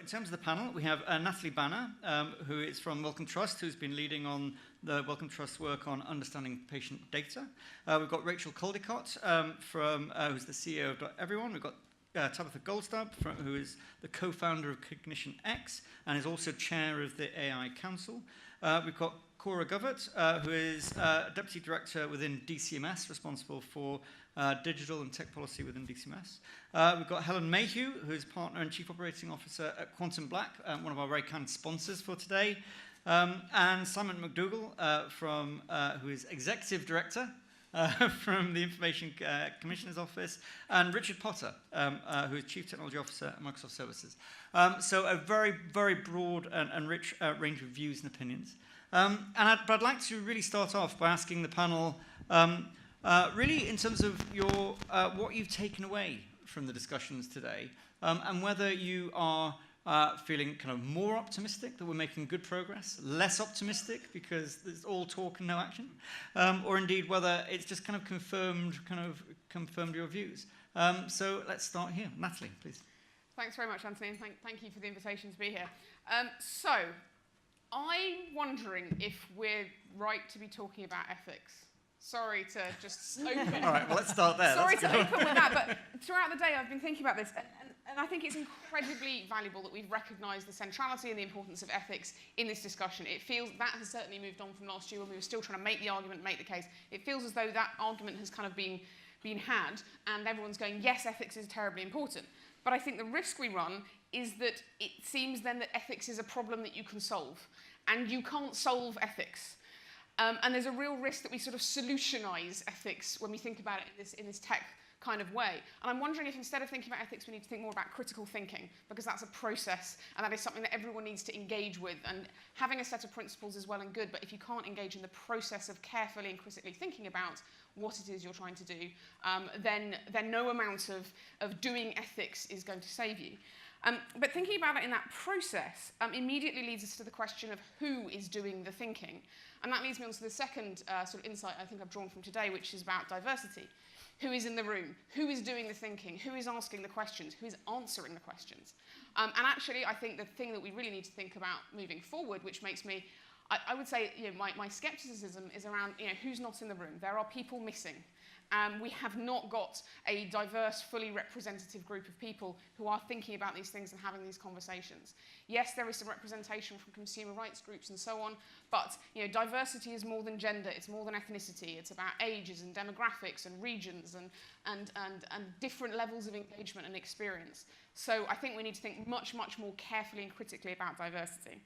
In terms of the panel, we have Natalie Banner, who is from Wellcome Trust, who's been leading on the Wellcome Trust work on understanding patient data. We've got Rachel Caldicott, who's the CEO of Everyone. We've got Tabitha Goldstab, who is the co-founder of Cognition X and is also chair of the AI Council. We've got Cora Govert, who is Deputy Director within DCMS, responsible for digital and tech policy within DCMS. We've got Helen Mayhew, who is Partner and Chief Operating Officer at Quantum Black, one of our very kind sponsors for today. And Simon McDougall, who is Executive Director from the Information Commissioner's Office, and Richard Potter, who is Chief Technology Officer at Microsoft Services. So a very, very broad and rich range of views and opinions. But I'd like to really start off by asking the panel, really in terms of what you've taken away from the discussions today, and whether you are feeling kind of more optimistic that we're making good progress, less optimistic because there's all talk and no action, or indeed whether it's just kind of confirmed your views. So let's start here. Natalie, please. Thanks very much, Anthony, and thank you for the invitation to be here. So I'm wondering if we're right to be talking about ethics. Sorry to just open. All right, well, let's start there. Sorry to open with that, but throughout the day I've been thinking about this, and I think it's incredibly valuable that we've recognised the centrality and the importance of ethics in this discussion. It feels that has certainly moved on from last year when we were still trying to make the argument, make the case. It feels as though that argument has kind of been had, and everyone's going, yes, ethics is terribly important. But I think the risk we run is that it seems then that ethics is a problem that you can solve, and you can't solve ethics. And there's a real risk that we sort of solutionize ethics when we think about it in this tech kind of way. And I'm wondering if instead of thinking about ethics, we need to think more about critical thinking, because that's a process, and that is something that everyone needs to engage with. And having a set of principles is well and good, but if you can't engage in the process of carefully and critically thinking about what it is you're trying to do, then no amount of doing ethics is going to save you. But thinking about it in that process immediately leads us to the question of who is doing the thinking. And that leads me on to the second sort of insight I think I've drawn from today, which is about diversity. Who is in the room? Who is doing the thinking? Who is asking the questions? Who is answering the questions? And actually, I think the thing that we really need to think about moving forward, which makes me, I would say, my skepticism is around, who's not in the room. There are people missing. We have not got a diverse, fully representative group of people who are thinking about these things and having these conversations. Yes, there is some representation from consumer rights groups and so on, but diversity is more than gender, it's more than ethnicity, it's about ages and demographics and regions and different levels of engagement and experience. So I think we need to think much, much more carefully and critically about diversity.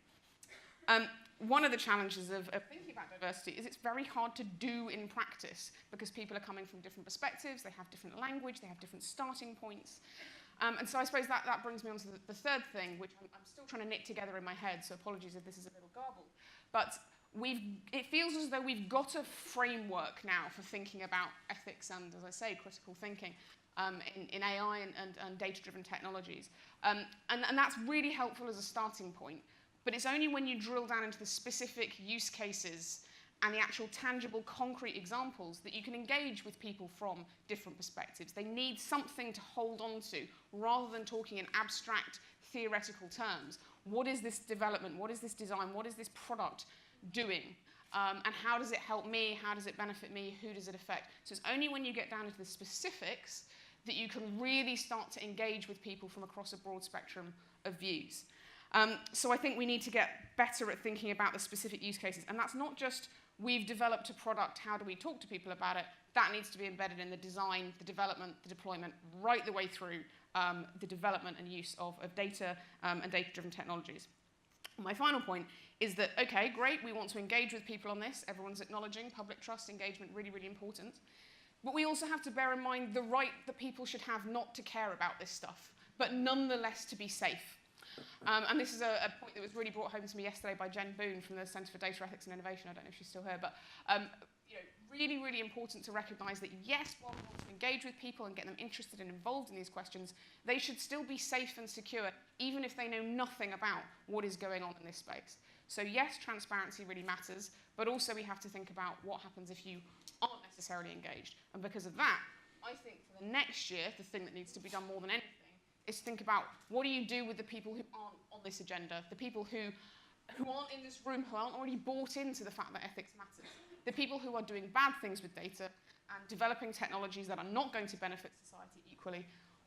One of the challenges of thinking about diversity is it's very hard to do in practice because people are coming from different perspectives, they have different language, they have different starting points. And so I suppose that brings me on to the third thing, which I'm still trying to knit together in my head, so apologies if this is a little garbled. But it feels as though we've got a framework now for thinking about ethics and, as I say, critical thinking in AI and data-driven technologies. And that's really helpful as a starting point. But it's only when you drill down into the specific use cases and the actual tangible, concrete examples that you can engage with people from different perspectives. They need something to hold on to rather than talking in abstract, theoretical terms. What is this development? What is this design? What is this product doing? And how does it help me? How does it benefit me? Who does it affect? So it's only when you get down into the specifics that you can really start to engage with people from across a broad spectrum of views. So I think we need to get better at thinking about the specific use cases. And that's not just we've developed a product, how do we talk to people about it? That needs to be embedded in the design, the development, the deployment, right the way through the development and use of data and data-driven technologies. My final point is that, okay, great, we want to engage with people on this. Everyone's acknowledging public trust engagement, really, really important. But we also have to bear in mind the right that people should have not to care about this stuff, but nonetheless to be safe. And this is a point that was really brought home to me yesterday by Jen Boone from the Centre for Data Ethics and Innovation. I don't know if she's still here, but really, really important to recognise that, yes, while we want to engage with people and get them interested and involved in these questions, they should still be safe and secure, even if they know nothing about what is going on in this space. So yes, transparency really matters, but also we have to think about what happens if you aren't necessarily engaged. And because of that, I think for the next year, the thing that needs to be done more than anything is to think about what do you do with the people who aren't on this agenda, the people who aren't in this room, who aren't already bought into the fact that ethics matters, the people who are doing bad things with data and developing technologies that are not going to benefit society equally.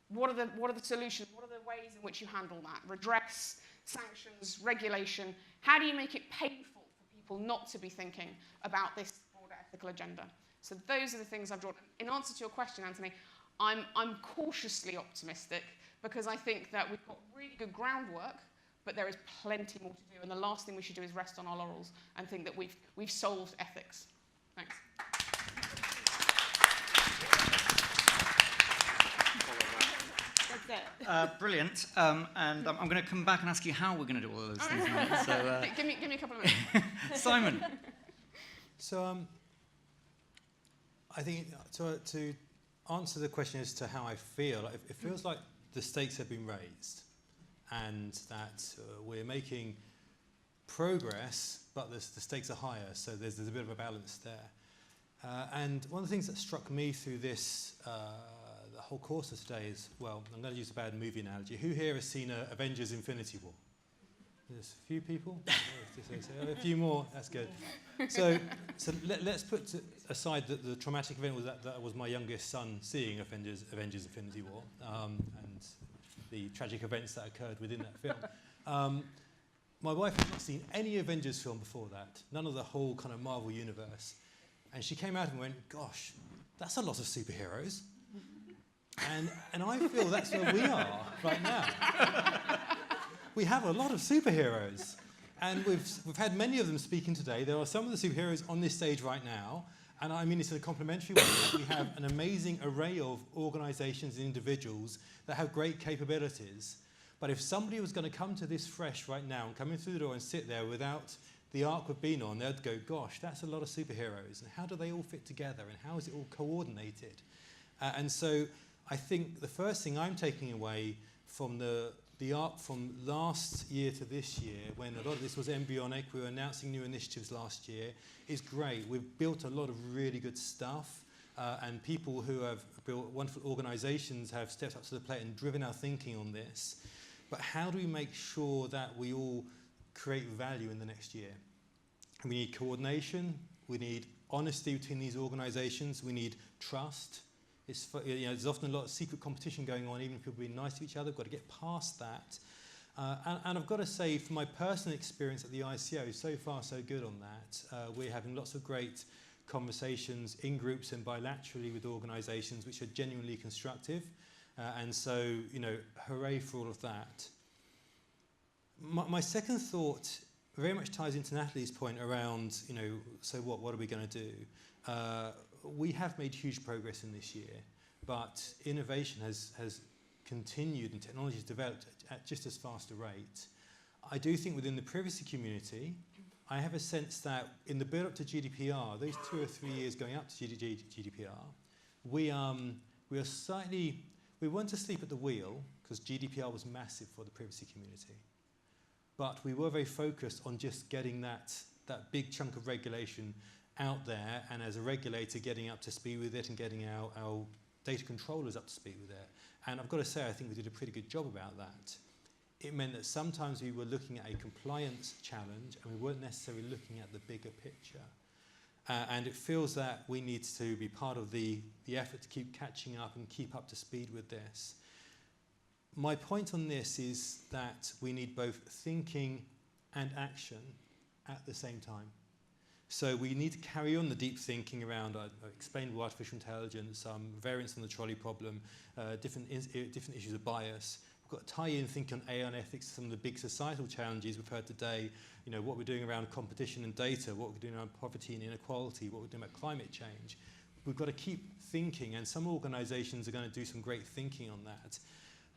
What are the solutions? What are the ways in which you handle that? Redress, sanctions, regulation. How do you make it painful for people not to be thinking about this broader ethical agenda? So those are the things I've drawn. In answer to your question, Anthony, I'm cautiously optimistic because I think that we've got really good groundwork, but there is plenty more to do. And the last thing we should do is rest on our laurels and think that we've solved ethics. Thanks. That's it. Brilliant. And I'm going to come back and ask you how we're going to do all of those things now. So, give me a couple of minutes. Simon. So I think to answer the question as to how I feel, it feels like the stakes have been raised and that we're making progress, but the stakes are higher, so there's a bit of a balance there. And one of the things that struck me through this, the whole course of today is, well, I'm going to use a bad movie analogy. Who here has seen Avengers Infinity War? There's a few people? A few more, that's good. So let's put aside the traumatic event that was my youngest son seeing Avengers Infinity War and the tragic events that occurred within that film. My wife had not seen any Avengers film before that, none of the whole kind of Marvel universe. And she came out and went, gosh, that's a lot of superheroes. And I feel that's where we are right now. We have a lot of superheroes, and we've had many of them speaking today. There are some of the superheroes on this stage right now, and I mean this in a complimentary way. We have an amazing array of organisations and individuals that have great capabilities. But if somebody was going to come to this fresh right now and come in through the door and sit there without the arc we've been on, they'd go, gosh, that's a lot of superheroes, and how do they all fit together, and how is it all coordinated? And so I think the first thing I'm taking away from the arc from last year to this year, when a lot of this was embryonic, we were announcing new initiatives last year, is great. We've built a lot of really good stuff, and people who have built wonderful organisations have stepped up to the plate and driven our thinking on this. But how do we make sure that we all create value in the next year? We need coordination, we need honesty between these organisations, we need trust. There's often a lot of secret competition going on, even if people being nice to each other. We've got to get past that. And I've got to say, from my personal experience at the ICO, so far so good on that. We're having lots of great conversations in groups and bilaterally with organisations which are genuinely constructive. And so, hooray for all of that. My second thought very much ties into Natalie's point around, so what are we going to do? We have made huge progress in this year, but innovation has continued and technology has developed at just as fast a rate. I do think within the privacy community, I have a sense that in the build-up to GDPR, those 2 or 3 years going up to GDPR, we weren't asleep at the wheel because GDPR was massive for the privacy community. But we were very focused on just getting that big chunk of regulation out there, and as a regulator getting up to speed with it and getting our data controllers up to speed with it. And I've got to say, I think we did a pretty good job about that. It meant that sometimes we were looking at a compliance challenge and we weren't necessarily looking at the bigger picture. And it feels that we need to be part of the effort to keep catching up and keep up to speed with this. My point on this is that we need both thinking and action at the same time. So we need to carry on the deep thinking around explainable artificial intelligence, variants on the trolley problem, different issues of bias. We've got to tie in thinking on AI and ethics, some of the big societal challenges we've heard today, what we're doing around competition and data, what we're doing around poverty and inequality, what we're doing about climate change. We've got to keep thinking, and some organisations are going to do some great thinking on that.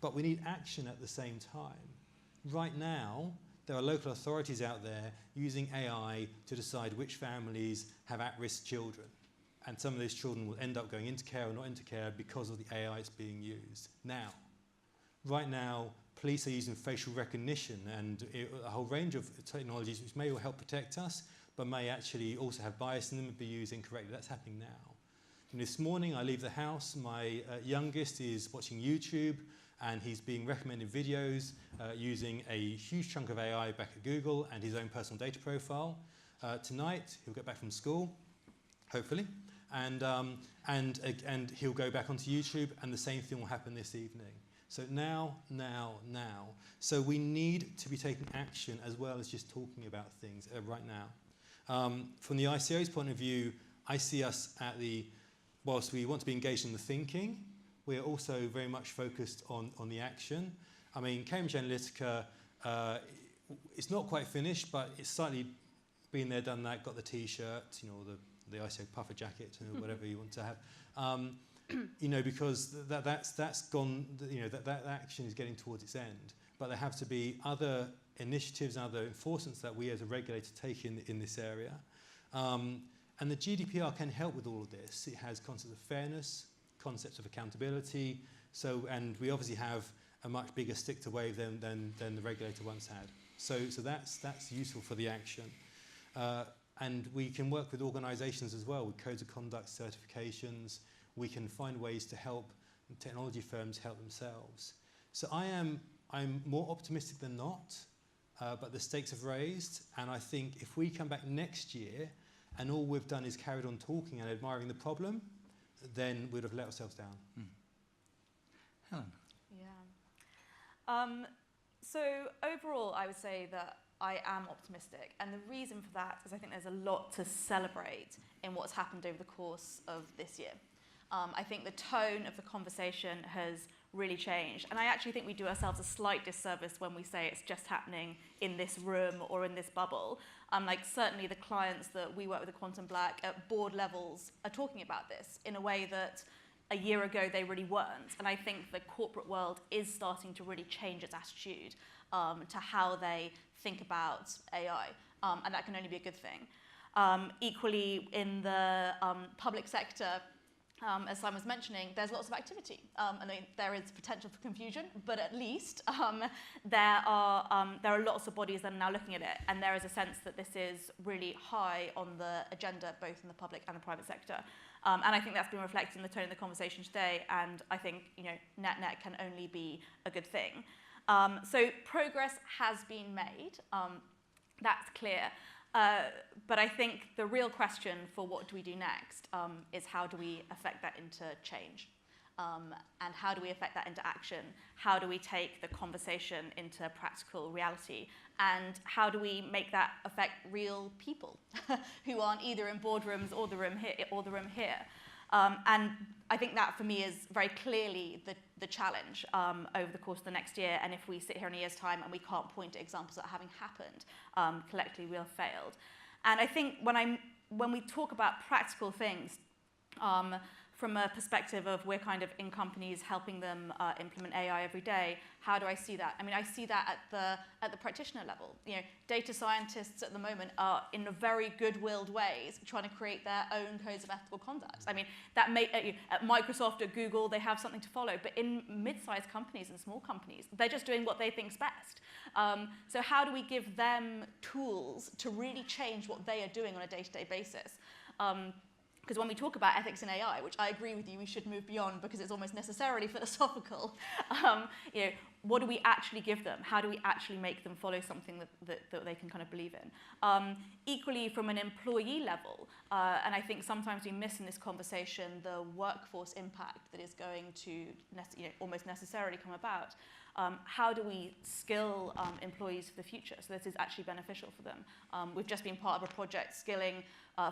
But we need action at the same time. Right now, there are local authorities out there using AI to decide which families have at-risk children. And some of those children will end up going into care or not into care because of the AI that's being used. Right now, police are using facial recognition and a whole range of technologies which may well help protect us, but may actually also have bias in them and be used incorrectly. That's happening now. And this morning, I leave the house. My youngest is watching YouTube, and he's being recommended videos using a huge chunk of AI back at Google and his own personal data profile. Tonight, he'll get back from school, hopefully, and he'll go back onto YouTube, and the same thing will happen this evening. So now. So we need to be taking action as well as just talking about things right now. From the ICO's point of view, I see us at whilst we want to be engaged in the thinking, we're also very much focused on the action. I mean, Cambridge Analytica, it's not quite finished, but it's slightly been there, done that, got the T-shirt, you know, the ICO puffer jacket, you know, whatever you want to have. You know, because that's gone, you know, that action is getting towards its end. But there have to be other initiatives and other enforcements that we as a regulator take in this area. And the GDPR can help with all of this. It has concepts of fairness, concepts of accountability, and we obviously have a much bigger stick to wave than the regulator once had. So that's useful for the action. And we can work with organisations as well, with codes of conduct, certifications. We can find ways to help technology firms help themselves. So I'm more optimistic than not, but the stakes have raised, and I think if we come back next year and all we've done is carried on talking and admiring the problem, then we'd have let ourselves down. Helen? Yeah. So overall, I would say that I am optimistic, and the reason for that is I think there's a lot to celebrate in what's happened over the course of this year. I think the tone of the conversation has really changed, and I actually think we do ourselves a slight disservice when we say it's just happening in this room or in this bubble. Like certainly the clients that we work with at Quantum Black at board levels are talking about this in a way that a year ago they really weren't, and I think the corporate world is starting to really change its attitude to how they think about AI, and that can only be a good thing. Equally, in the public sector, as Simon was mentioning, there's lots of activity. I mean, there is potential for confusion, but at least there are lots of bodies that are now looking at it, and there is a sense that this is really high on the agenda, both in the public and the private sector. And I think that's been reflected in the tone of the conversation today, and I think, you know, net can only be a good thing. So progress has been made, that's clear. But I think the real question for what do we do next is how do we affect that into change? And how do we affect that into action? How do we take the conversation into practical reality? And how do we make that affect real people who aren't either in boardrooms or the room here? And I think that for me is very clearly the challenge over the course of the next year. And if we sit here in a year's time and we can't point to examples that having happened, collectively we'll have failed. And I think when we talk about practical things, from a perspective of we're kind of in companies helping them implement AI every day, how do I see that? I mean, I see that at the practitioner level. You know, data scientists at the moment are in a very good-willed ways trying to create their own codes of ethical conduct. I mean, that at Microsoft, at Google, they have something to follow, but in mid-sized companies and small companies, they're just doing what they think's best. So how do we give them tools to really change what they are doing on a day-to-day basis? Because when we talk about ethics in AI, which I agree with you, we should move beyond because it's almost necessarily philosophical. You know, what do we actually give them? How do we actually make them follow something that they can kind of believe in? Equally, from an employee level, and I think sometimes we miss in this conversation the workforce impact that is going to almost necessarily come about. How do we skill employees for the future so this is actually beneficial for them? We've just been part of a project skilling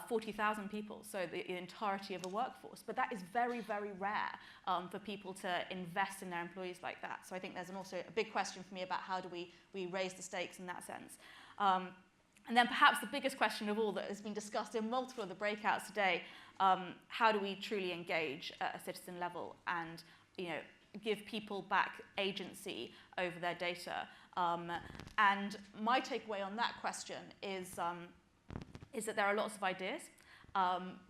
40,000 people, so the entirety of a workforce. But that is very, very rare for people to invest in their employees like that. So I think there's also a big question for me about how do we raise the stakes in that sense. And then perhaps the biggest question of all that has been discussed in multiple of the breakouts today, how do we truly engage at a citizen level and, you know, give people back agency over their data? And my takeaway on that question is that there are lots of ideas,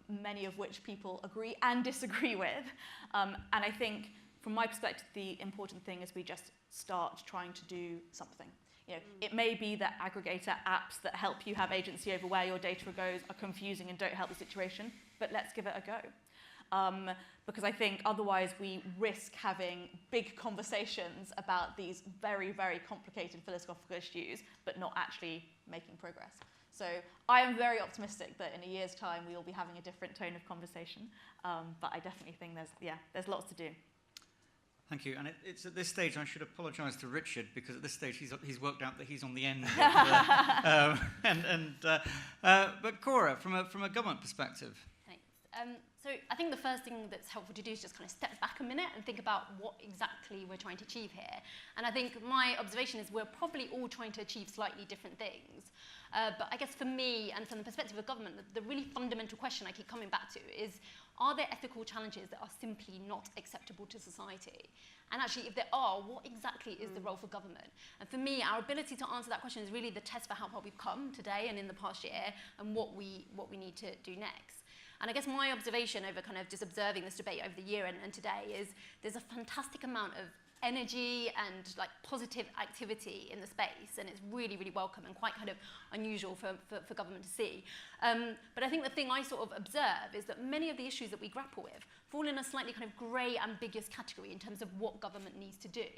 many of which people agree and disagree with. And I think, from my perspective, the important thing is we just start trying to do something. You know, it may be that aggregator apps that help you have agency over where your data goes are confusing and don't help the situation, but let's give it a go. because I think otherwise we risk having big conversations about these very, very complicated philosophical issues, but not actually making progress. So I am very optimistic that in a year's time we will be having a different tone of conversation, but I definitely think there's lots to do. Thank you. And it's at this stage I should apologise to Richard, because at this stage he's worked out that he's on the end. But Cora, from a government perspective. Thanks. So I think the first thing that's helpful to do is just kind of step back a minute and think about what exactly we're trying to achieve here. And I think my observation is we're probably all trying to achieve slightly different things. But I guess for me, and from the perspective of government, the really fundamental question I keep coming back to is, are there ethical challenges that are simply not acceptable to society? And actually, if there are, what exactly is the role for government? And for me, our ability to answer that question is really the test for how far we've come today and in the past year, and what we need to do next. And I guess my observation over kind of just observing this debate over the year and today is there's a fantastic amount of energy and like positive activity in the space, and it's really, really welcome and quite kind of unusual for government to see. But I think the thing I sort of observe is that many of the issues that we grapple with fall in a slightly kind of grey, ambiguous category in terms of what government needs to do.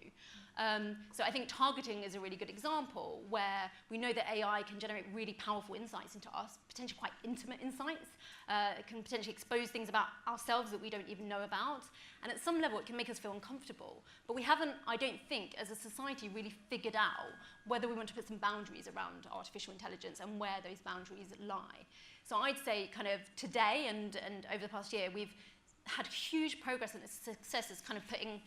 So I think targeting is a really good example, where we know that AI can generate really powerful insights into us, potentially quite intimate insights. It can potentially expose things about ourselves that we don't even know about. And at some level, it can make us feel uncomfortable. But we haven't, I don't think, as a society, really figured out whether we want to put some boundaries around artificial intelligence and where those boundaries lie. So I'd say kind of today and over the past year, we've had huge progress and success is kind of putting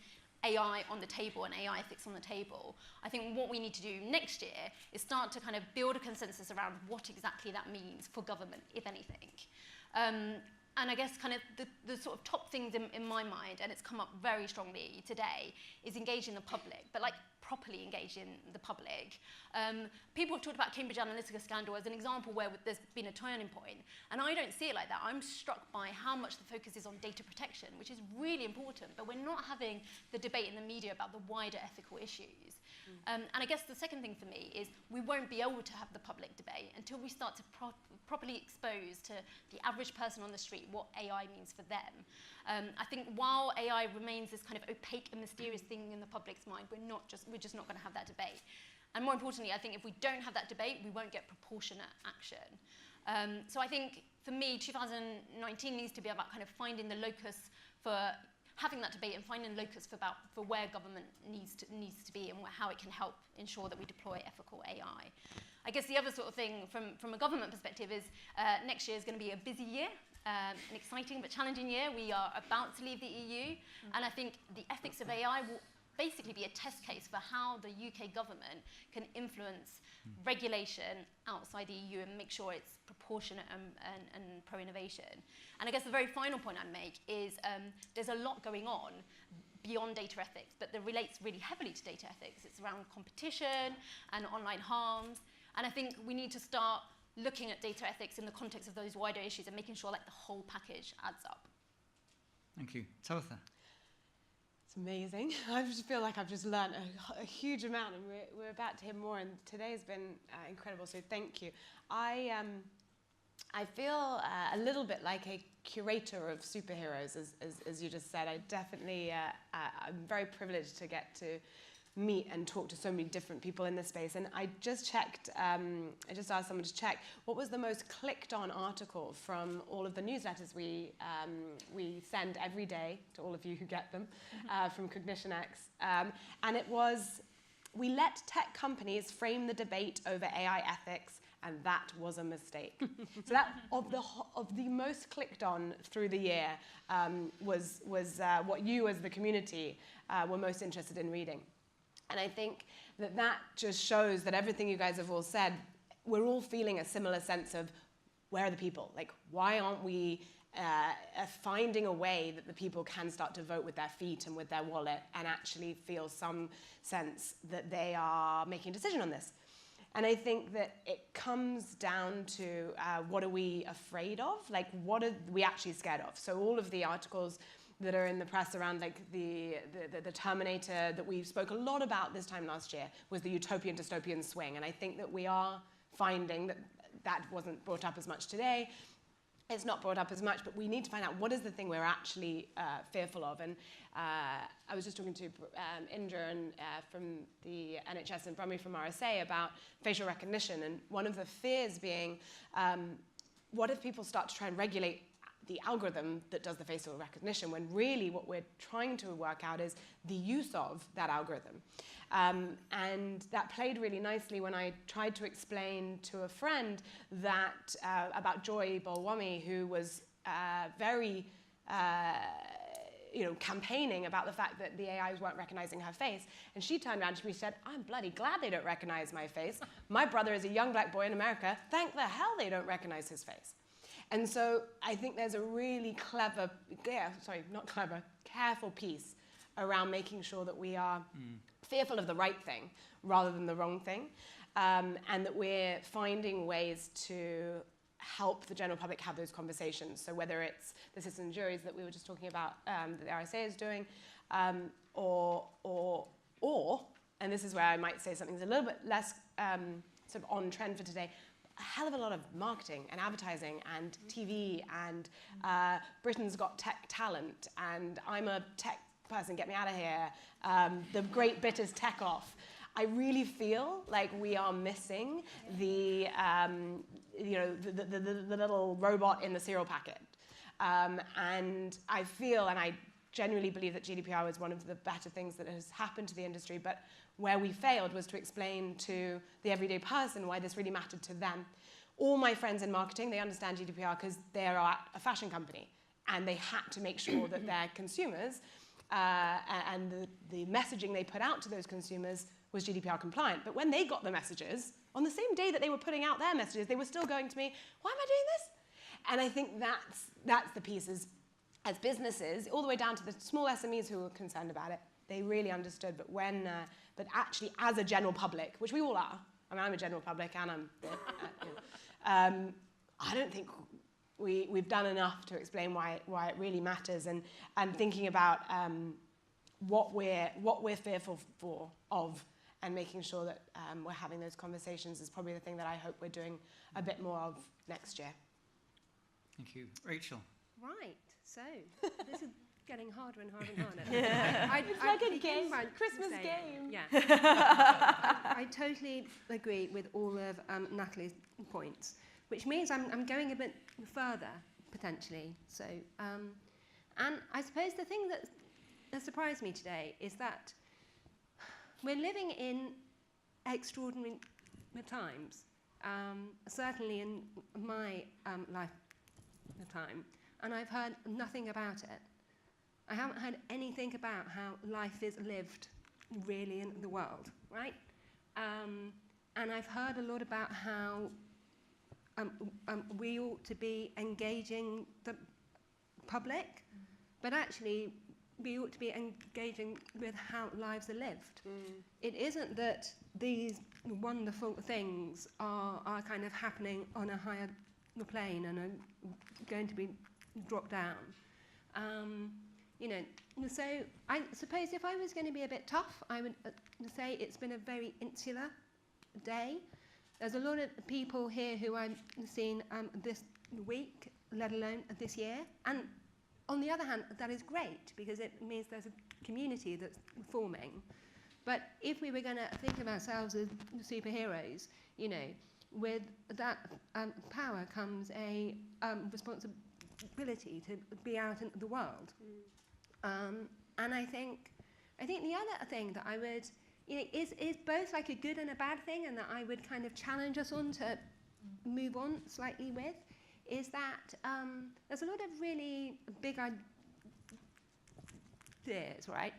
AI on the table and AI ethics on the table. I think what we need to do next year is start to kind of build a consensus around what exactly that means for government, if anything. And I guess kind of the sort of top things in my mind, and it's come up very strongly today, is engaging the public, but like properly engaging the public. People have talked about Cambridge Analytica scandal as an example where there's been a turning point, and I don't see it like that. I'm struck by how much the focus is on data protection, which is really important, but we're not having the debate in the media about the wider ethical issues. And I guess the second thing for me is we won't be able to have the public debate until we start to properly expose to the average person on the street what AI means for them. I think while AI remains this kind of opaque and mysterious thing in the public's mind, we're just not going to have that debate. And more importantly, I think if we don't have that debate, we won't get proportionate action. So I think for me, 2019 needs to be about kind of finding the locus for having that debate and finding locus for where government needs to be and how it can help ensure that we deploy ethical AI. I guess the other sort of thing from a government perspective is next year is going to be a busy year, an exciting but challenging year. We are about to leave the EU, and I think the ethics of AI will basically be a test case for how the UK government can influence regulation outside the EU and make sure it's proportionate and pro-innovation. And I guess the very final point I make is there's a lot going on beyond data ethics, but that relates really heavily to data ethics. It's around competition and online harms. And I think we need to start looking at data ethics in the context of those wider issues and making sure like the whole package adds up. Thank you. Talitha. It's amazing. I just feel like I've just learned a huge amount, and we're about to hear more, and today has been incredible, so thank you. I feel a little bit like a curator of superheroes, as you just said. I definitely, I'm very privileged to get to meet and talk to so many different people in this space. And I just checked, I just asked someone to check, what was the most clicked on article from all of the newsletters we send every day to all of you who get them from CognitionX. And it was, we let tech companies frame the debate over AI ethics, and that was a mistake. So that, of the most clicked on through the year, was what you as the community were most interested in reading. And I think that just shows that everything you guys have all said, we're all feeling a similar sense of where are the people? Like, why aren't we finding a way that the people can start to vote with their feet and with their wallet and actually feel some sense that they are making a decision on this? And I think that it comes down to what are we afraid of? Like, what are we actually scared of? So all of the articles that are in the press around like the Terminator that we spoke a lot about this time last year was the utopian dystopian swing. And I think that we are finding that wasn't brought up as much today, it's not brought up as much, but we need to find out what is the thing we're actually fearful of. And I was just talking to Indra from the NHS and Brummy from RSA about facial recognition, and one of the fears being, what if people start to try and regulate the algorithm that does the facial recognition, when really what we're trying to work out is the use of that algorithm. And that played really nicely when I tried to explain to a friend that about Joy Bolwami, who was very campaigning about the fact that the AIs weren't recognizing her face. And she turned around to me and said, I'm bloody glad they don't recognize my face. My brother is a young black boy in America. Thank the hell they don't recognize his face. And so I think there's a really careful piece around making sure that we are fearful of the right thing rather than the wrong thing, and that we're finding ways to help the general public have those conversations. So whether it's the citizen juries that we were just talking about that the RSA is doing, or, and this is where I might say something that's a little bit less sort of on trend for today, a hell of a lot of marketing and advertising and TV and Britain's Got Tech Talent and I'm a tech person, get me out of here, the great bit is tech off. I really feel like we are missing the little robot in the cereal packet. And I feel, and I genuinely believe that GDPR was one of the better things that has happened to the industry, but where we failed was to explain to the everyday person why this really mattered to them. All my friends in marketing, they understand GDPR because they are at a fashion company and they had to make sure that their consumers and the messaging they put out to those consumers was GDPR compliant. But when they got the messages, on the same day that they were putting out their messages, they were still going to me, why am I doing this? And I think that's the piece, is as businesses, all the way down to the small SMEs who were concerned about it, they really understood. But when, but actually as a general public, which we all are, I mean, I'm a general public and I don't think we've done enough to explain why it really matters, and thinking about what we're fearful of, and making sure that we're having those conversations is probably the thing that I hope we're doing a bit more of next year. Thank you. Rachel. Right, so this is getting harder and harder and harder. It's like a game, Christmas game. Yeah. I totally agree with all of Natalie's points, which means I'm going a bit further, potentially. So, and I suppose the thing that surprised me today is that we're living in extraordinary times, certainly in my lifetime, and I've heard nothing about it. I haven't heard anything about how life is lived really in the world, right? And I've heard a lot about how we ought to be engaging the public, but actually we ought to be engaging with how lives are lived. It isn't that these wonderful things are kind of happening on a higher plane and are going to be dropped down. So I suppose if I was going to be a bit tough, I would say it's been a very insular day. There's a lot of people here who I've seen this week, let alone this year. And on the other hand, that is great because it means there's a community that's forming. But if we were going to think of ourselves as superheroes, with that power comes a responsibility to be out in the world. And I think the other thing that I would, is both like a good and a bad thing, and that I would kind of challenge us on to move on slightly with, is that there's a lot of really big ideas, right?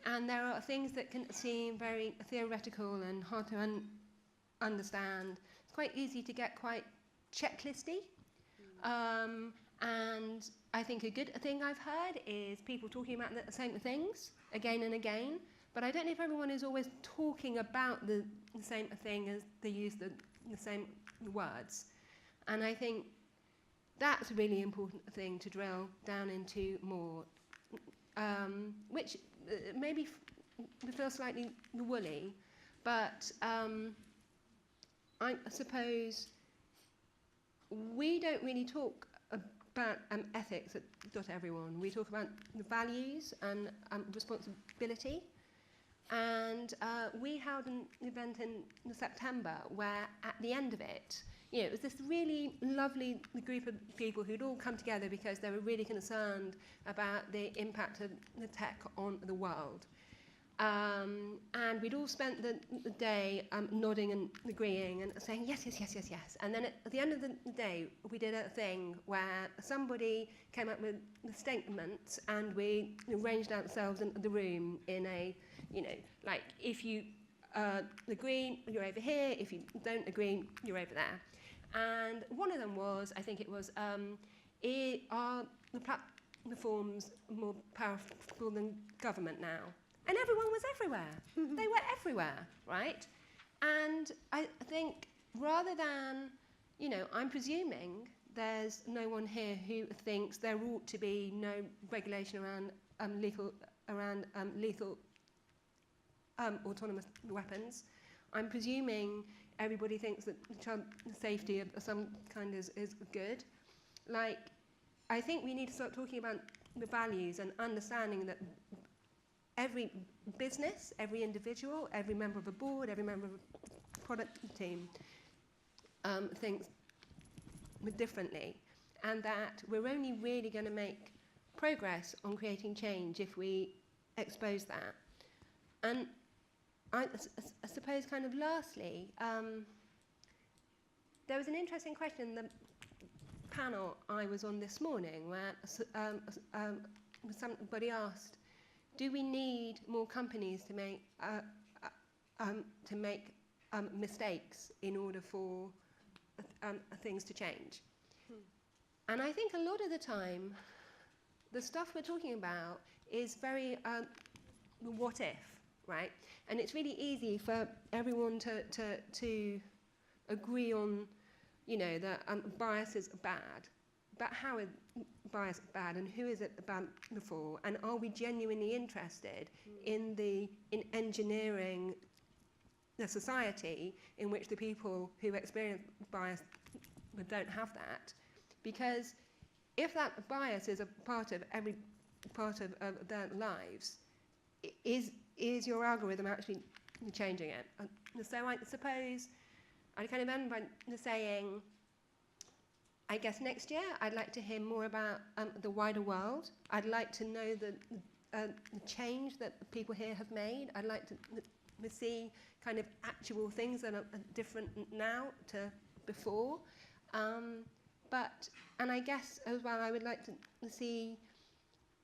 And there are things that can seem very theoretical and hard to understand. It's quite easy to get quite checklisty. And I think a good thing I've heard is people talking about the same things again and again. But I don't know if everyone is always talking about the same thing as they use the same words. And I think that's a really important thing to drill down into more, which maybe feels slightly woolly, but I suppose we don't really talk about ethics at .everyone. We talk about the values and responsibility. And we held an event in September where at the end of it, it was this really lovely group of people who'd all come together because they were really concerned about the impact of the tech on the world. And we'd all spent the day nodding and agreeing and saying, yes, yes, yes, yes, yes. And then at the end of the day, we did a thing where somebody came up with a statement and we arranged ourselves in the room in a, like if you agree, you're over here. If you don't agree, you're over there. And one of them was, I think it was, are the platforms more powerful than government now? And everyone was everywhere. They were everywhere, right? And I think rather than, I'm presuming there's no one here who thinks there ought to be no regulation around lethal autonomous weapons. I'm presuming everybody thinks that child safety of some kind is good. Like, I think we need to start talking about the values and understanding that every business, every individual, every member of a board, every member of a product team thinks differently, and that we're only really going to make progress on creating change if we expose that. And I suppose kind of lastly, there was an interesting question in the panel I was on this morning where somebody asked, do we need more companies to make mistakes in order for things to change? And I think a lot of the time, the stuff we're talking about is very what if, right? And it's really easy for everyone to agree on, that bias is bad. But how is bias bad, and who is it bad for? And are we genuinely interested in engineering the society in which the people who experience bias don't have that? Because if that bias is a part of every part of their lives, is your algorithm actually changing it? So I suppose I kind of end by saying, I guess next year I'd like to hear more about the wider world. I'd like to know the change that people here have made. I'd like to see kind of actual things that are different now to before. And I guess as well I would like to see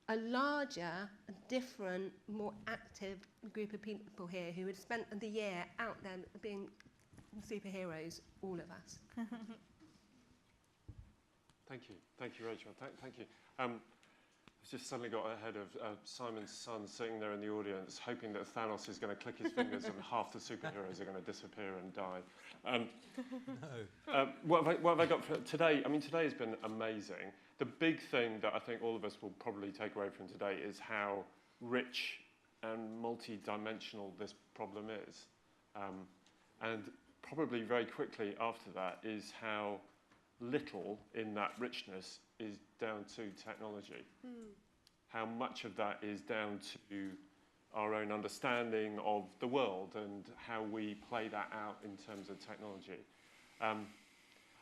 a larger, different, more active group of people here who had spent the year out there being superheroes, all of us. Thank you, Rachel. Thank you. I've just suddenly got ahead of Simon's son sitting there in the audience, hoping that Thanos is going to click his fingers and half the superheroes are going to disappear and die. No. What have I got for today? I mean, today has been amazing. The big thing that I think all of us will probably take away from today is how rich and multi-dimensional this problem is. And probably very quickly after that is how little in that richness is down to technology. How much of that is down to our own understanding of the world and how we play that out in terms of technology.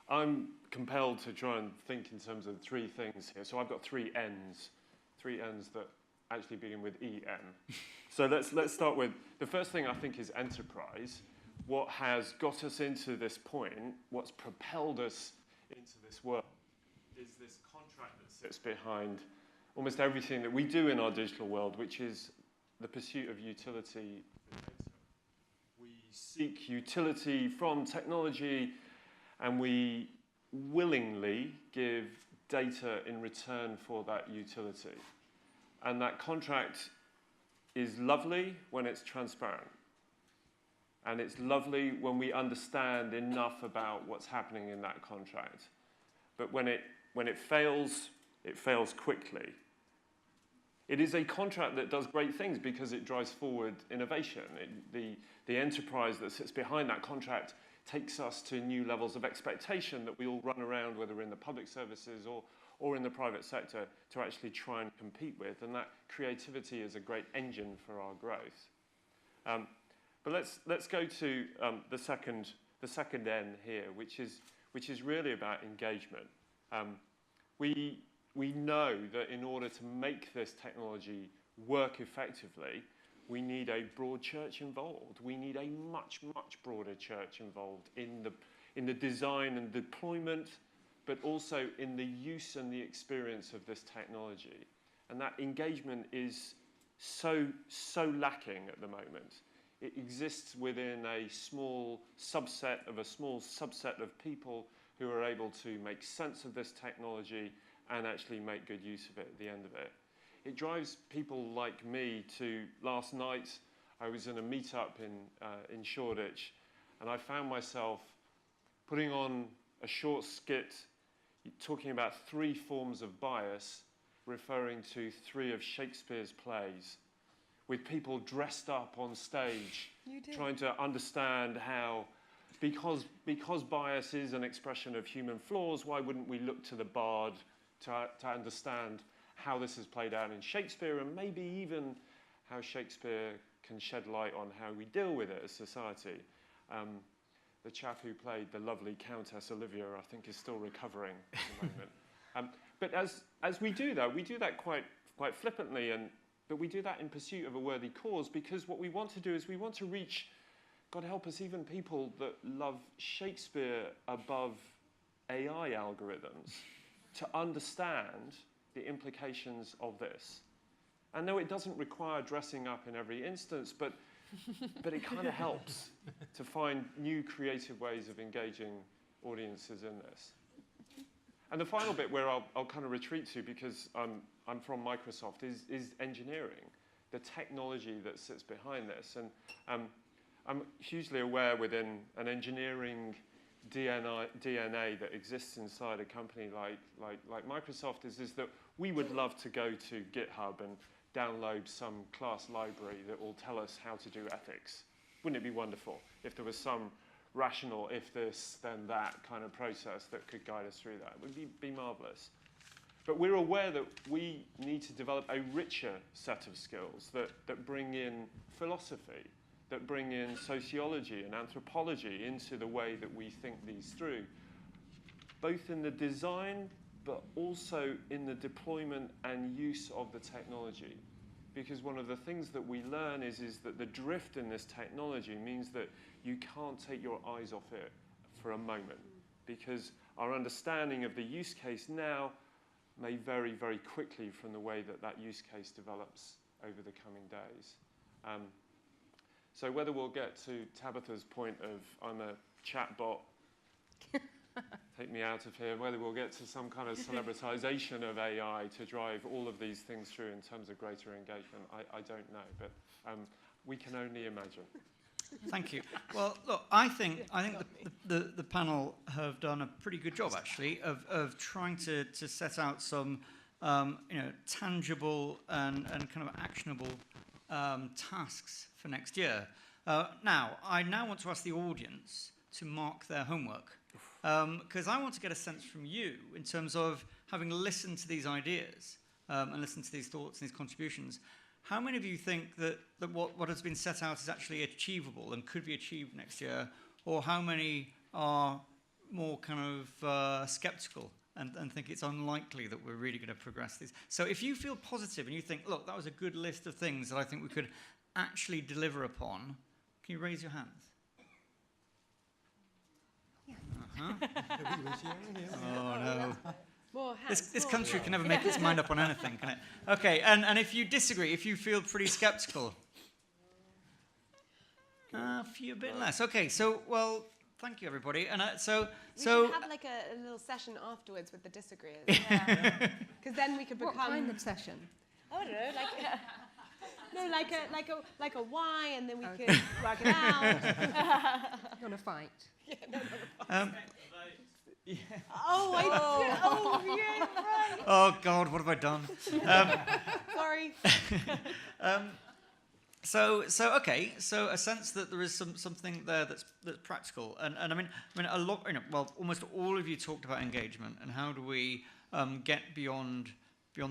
I'm compelled to try and think in terms of three things here. So I've got three N's that actually begin with EN. So let's start with, the first thing I think is enterprise. What has got us into this point, what's propelled us into this world, is this contract that sits behind almost everything that we do in our digital world, which is the pursuit of utility for data. We seek utility from technology, and we willingly give data in return for that utility. And that contract is lovely when it's transparent. And it's lovely when we understand enough about what's happening in that contract. But when it fails quickly. It is a contract that does great things because it drives forward innovation. The enterprise that sits behind that contract takes us to new levels of expectation that we all run around, whether in the public services or or in the private sector to actually try and compete with, and that creativity is a great engine for our growth. But let's go to the second N here, which is really about engagement. We know that in order to make this technology work effectively, we need a broad church involved. We need a much, much broader church involved in the design and deployment, but also in the use and the experience of this technology. And that engagement is so lacking at the moment. It exists within a small subset of people who are able to make sense of this technology and actually make good use of it at the end of it. It drives people like me to, last night, I was in a meetup in Shoreditch, and I found myself putting on a short skit talking about 3 forms of bias, referring to 3 of Shakespeare's plays, with people dressed up on stage, trying to understand how, because bias is an expression of human flaws, why wouldn't we look to the bard to understand how this is played out in Shakespeare, and maybe even how Shakespeare can shed light on how we deal with it as society. The chap who played the lovely Countess Olivia, I think, is still recovering at the moment. But as we do that quite flippantly, but we do that in pursuit of a worthy cause, because what we want to do is we want to reach, God help us, even people that love Shakespeare above AI algorithms, to understand the implications of this. And no, it doesn't require dressing up in every instance, but it kind of helps to find new creative ways of engaging audiences in this. And the final bit where I'll kind of retreat to, because I'm from Microsoft, is engineering, the technology that sits behind this. And I'm hugely aware within an engineering DNA that exists inside a company like Microsoft is that we would love to go to GitHub and download some class library that will tell us how to do ethics. Wouldn't it be wonderful if there was some rational, if this, then that kind of process that could guide us through that? It would be marvelous. But we're aware that we need to develop a richer set of skills that bring in philosophy, that bring in sociology and anthropology into the way that we think these through, both in the design, but also in the deployment and use of the technology. Because one of the things that we learn is that the drift in this technology means that you can't take your eyes off it for a moment, because our understanding of the use case now may vary very quickly from the way that use case develops over the coming days. So whether we'll get to Tabitha's point of I'm a chatbot, take me out of here, whether we'll get to some kind of celebritization of AI to drive all of these things through in terms of greater engagement, I don't know, but we can only imagine. Thank you. Well, look, I think the panel have done a pretty good job, actually, of trying to set out some tangible and kind of actionable tasks for next year. Now, I want to ask the audience to mark their homework, because I want to get a sense from you in terms of having listened to these ideas and listened to these thoughts and these contributions. How many of you think that what has been set out is actually achievable and could be achieved next year? Or how many are more kind of skeptical and think it's unlikely that we're really going to progress these? So if you feel positive and you think, look, that was a good list of things that I think we could actually deliver upon, can you raise your hands? Yeah. Oh, no. More hands. This country can never make its mind up on anything, can it? Okay, and if you disagree, if you feel pretty skeptical, a few bit less. Okay, so, well, thank you, everybody. And We should have like a little session afterwards with the disagreeers. Because then we could become... What kind of session? I don't know, like a why, and then we could work it out. You want to fight? Yeah. Oh, yeah, right. Oh, God, what have I done? Sorry. Okay, so a sense that there is something there that's practical, and I mean a lot. Well, almost all of you talked about engagement and how do we get beyond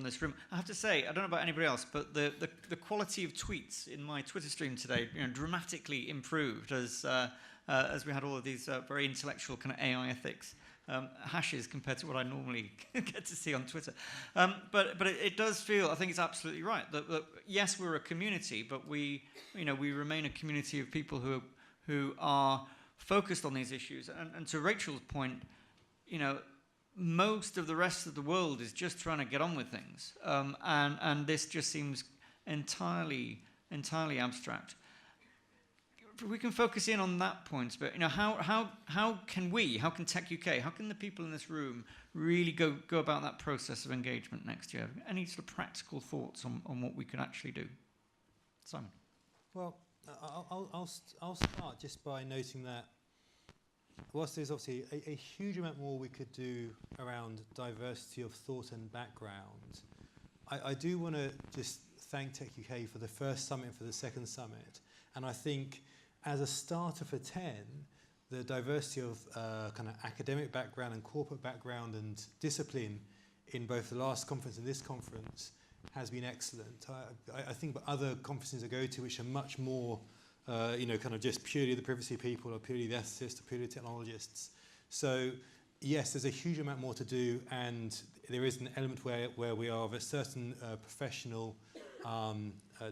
this room. I have to say, I don't know about anybody else, but the quality of tweets in my Twitter stream today, dramatically improved as we had all of these very intellectual kind of AI ethics hashes compared to what I normally get to see on Twitter. But it does feel, I think it's absolutely right, that yes, we're a community, but we remain a community of people who are focused on these issues. And to Rachel's point, most of the rest of the world is just trying to get on with things, and this just seems entirely abstract. We can focus in on that point, but how can techUK, how can the people in this room really go about that process of engagement next year? Any sort of practical thoughts on what we can actually do? Simon. Well, I'll start just by noting that whilst there's obviously a huge amount more we could do around diversity of thought and background, I do want to just thank techUK for the first summit and for the second summit. And I think as a starter for 10, the diversity of kind of academic background and corporate background and discipline in both the last conference and this conference has been excellent. I think other conferences I go to which are much more kind of just purely the privacy people or purely the ethicists or purely the technologists. So yes, there's a huge amount more to do, and there is an element where we are of a certain professional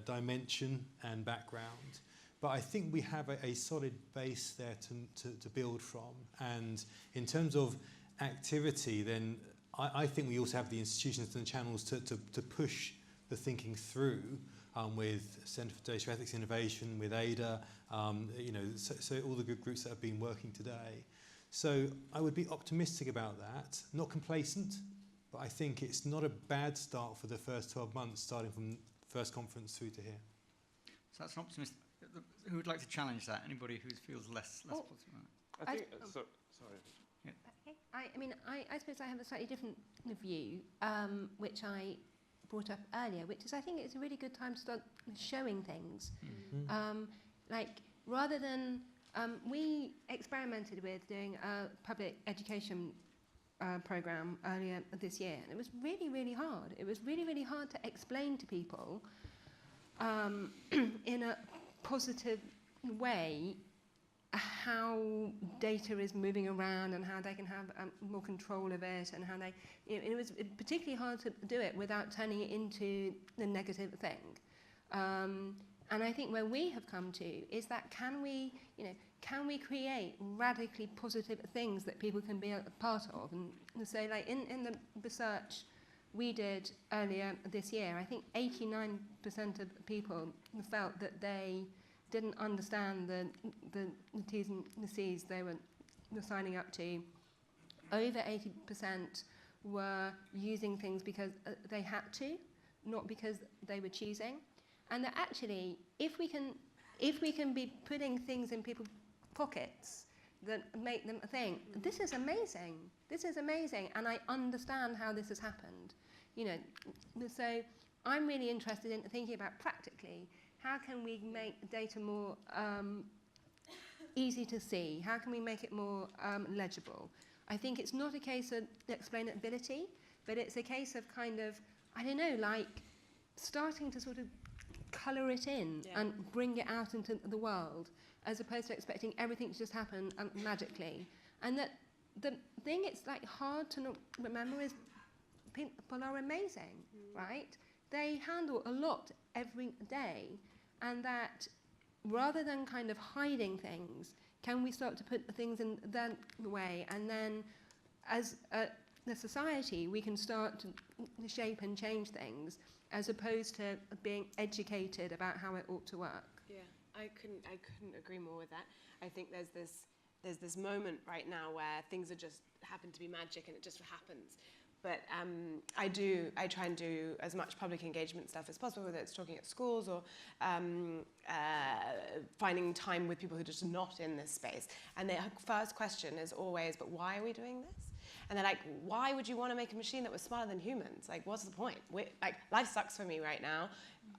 dimension and background. But I think we have a solid base there to build from. And in terms of activity, then I think we also have the institutions and the channels to push the thinking through with Centre for Data Ethics Innovation, with ADA, so all the good groups that have been working today. So I would be optimistic about that, not complacent, but I think it's not a bad start for the first 12 months, starting from first conference through to here. So that's an optimist. Who would like to challenge that? Anybody who feels less positive about it? Sorry. Yeah. Okay. I suppose I have a slightly different view, which I brought up earlier, which is I think it's a really good time to start showing things. Mm-hmm. Rather than, we experimented with doing a public education program earlier this year, and it was really, really hard. It was really, really hard to explain to people in a positive way how data is moving around and how they can have more control of it, and how they, it was particularly hard to do it without turning it into the negative thing. And I think where we have come to is that can we create radically positive things that people can be a part of? And so like in the research we did earlier this year, I think 89% of people felt that they didn't understand the T's and the C's they were signing up to. Over 80% were using things because they had to, not because they were choosing. And that actually, if we can be putting things in people's pockets that make them think, this is amazing, and I understand how this has happened. So I'm really interested in thinking about practically, how can we make data more easy to see? How can we make it more legible? I think it's not a case of explainability, but it's a case of kind of, I don't know, like starting to sort of colour it in and bring it out into the world, as opposed to expecting everything to just happen magically. And that the thing it's like hard to not remember is people are amazing, right? They handle a lot every day, and that rather than kind of hiding things, can we start to put things in their way, and then as the society we can start to shape and change things, as opposed to being educated about how it ought to work. Yeah, I couldn't agree more with that. I think there's this moment right now where things are just happen to be magic and it just happens. But I try and do as much public engagement stuff as possible, whether it's talking at schools or finding time with people who are just not in this space. And their first question is always, but why are we doing this? And they're like, why would you want to make a machine that was smarter than humans? Like, what's the point? Life sucks for me right now.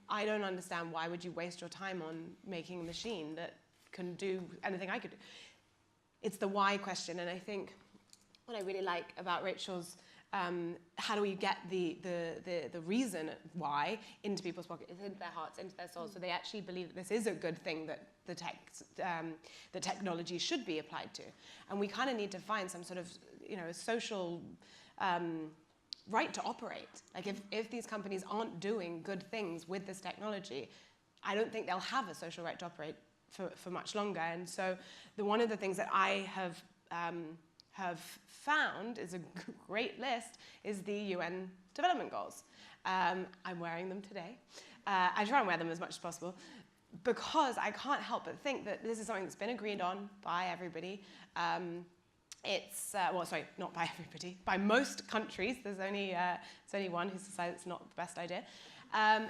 I don't understand why would you waste your time on making a machine that can do anything I could do. It's the why question. And I think what I really like about Rachel's how do we get the reason why into people's pockets, into their hearts, into their souls, so they actually believe that this is a good thing that the technology should be applied to. And we kind of need to find some sort of, social right to operate. Like if these companies aren't doing good things with this technology, I don't think they'll have a social right to operate for much longer. And so one of the things that I have found is a great list is the UN Development Goals. I'm wearing them today. I try and wear them as much as possible because I can't help but think that this is something that's been agreed on by everybody. Not by everybody, by most countries. There's only one who's decided it's not the best idea. And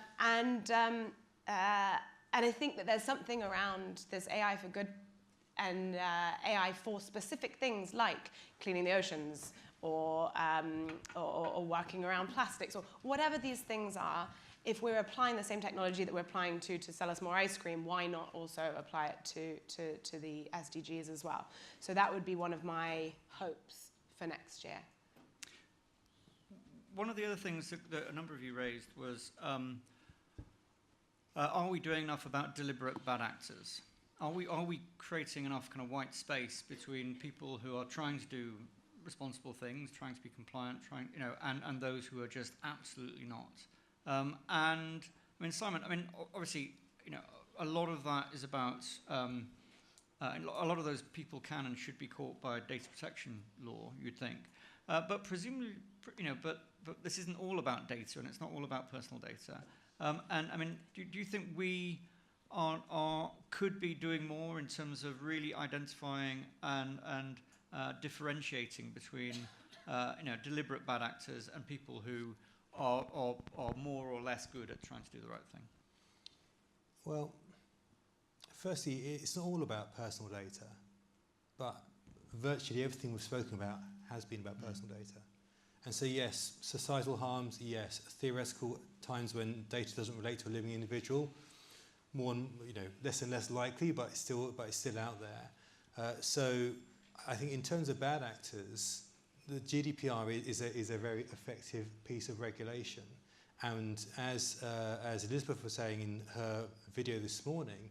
I think that there's something around this AI for good and AI for specific things like cleaning the oceans or working around plastics or whatever these things are. If we're applying the same technology that we're applying to sell us more ice cream, why not also apply it to the SDGs as well? So that would be one of my hopes for next year. One of the other things that a number of you raised was, are we doing enough about deliberate bad actors? Are we creating enough kind of white space between people who are trying to do responsible things, trying to be compliant, and those who are just absolutely not? And I mean, Simon, obviously, a lot of that is about a lot of those people can and should be caught by data protection law, you'd think. But presumably, but this isn't all about data, and it's not all about personal data. And I mean, do you think we could be doing more in terms of really identifying and differentiating between deliberate bad actors and people who are more or less good at trying to do the right thing? Well, firstly, it's not all about personal data, but virtually everything we've spoken about has been about personal data. And so yes, societal harms, yes, theoretical times when data doesn't relate to a living individual, less and less likely, but it's still out there. So I think in terms of bad actors, the GDPR is a very effective piece of regulation. And as Elizabeth was saying in her video this morning,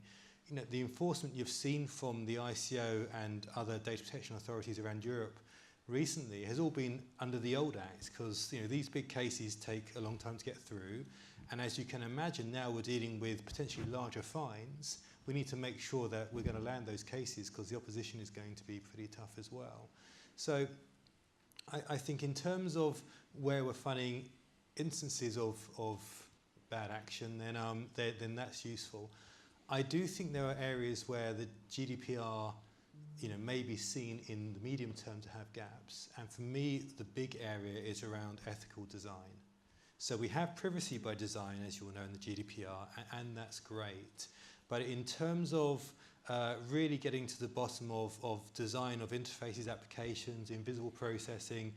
the enforcement you've seen from the ICO and other data protection authorities around Europe recently has all been under the old Act, because these big cases take a long time to get through. And as you can imagine, now we're dealing with potentially larger fines. We need to make sure that we're going to land those cases, because the opposition is going to be pretty tough as well. So I think in terms of where we're finding instances of bad action, then that's useful. I do think there are areas where the GDPR may be seen in the medium term to have gaps. And for me, the big area is around ethical design. So we have privacy by design, as you all know, in the GDPR, and that's great. But in terms of really getting to the bottom of design of interfaces, applications, invisible processing,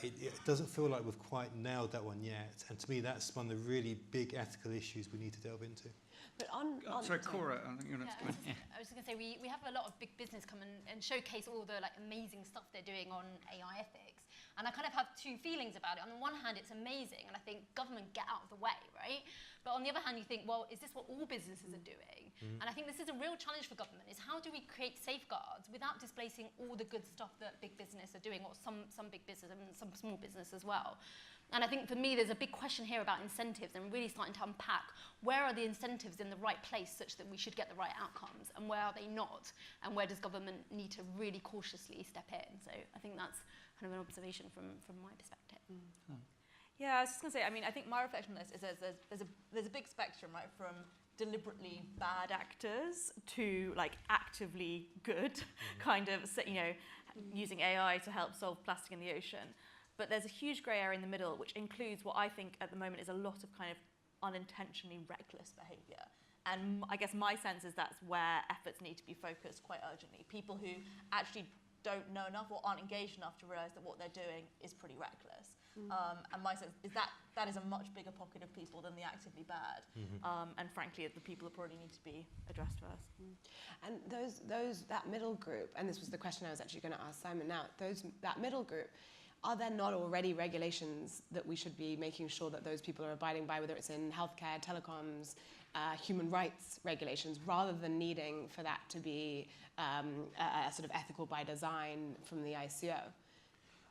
it doesn't feel like we've quite nailed that one yet. And to me, that's one of the really big ethical issues we need to delve into. But sorry, Cora, I think you're next. I was going to say, we have a lot of big business come and showcase all the amazing stuff they're doing on AI ethics. And I kind of have two feelings about it. On the one hand, it's amazing, and I think government get out of the way, right? But on the other hand, you think, well, is this what all businesses are doing? And I think this is a real challenge for government, is how do we create safeguards without displacing all the good stuff that big business are doing, or some big business and some small business as well. And I think for me, there's a big question here about incentives, and really starting to unpack where are the incentives in the right place such that we should get the right outcomes, and where are they not, and where does government need to really cautiously step in? So I think that's kind of an observation from my perspective. Yeah, I was just going to say, I think my reflection on this is there's a big spectrum, right, from deliberately bad actors to actively good, kind of, using AI to help solve plastic in the ocean. But there's a huge grey area in the middle, which includes what I think at the moment is a lot of kind of unintentionally reckless behaviour. And I guess my sense is that's where efforts need to be focused quite urgently. People who actually don't know enough or aren't engaged enough to realise that what they're doing is pretty reckless. And my sense is that is a much bigger pocket of people than the actively bad. And frankly, the people that probably need to be addressed first. And that middle group, and this was the question I was actually going to ask Simon now, that middle group, are there not already regulations that we should be making sure that those people are abiding by, whether it's in healthcare, telecoms, human rights regulations, rather than needing for that to be a sort of ethical by design from the ICO?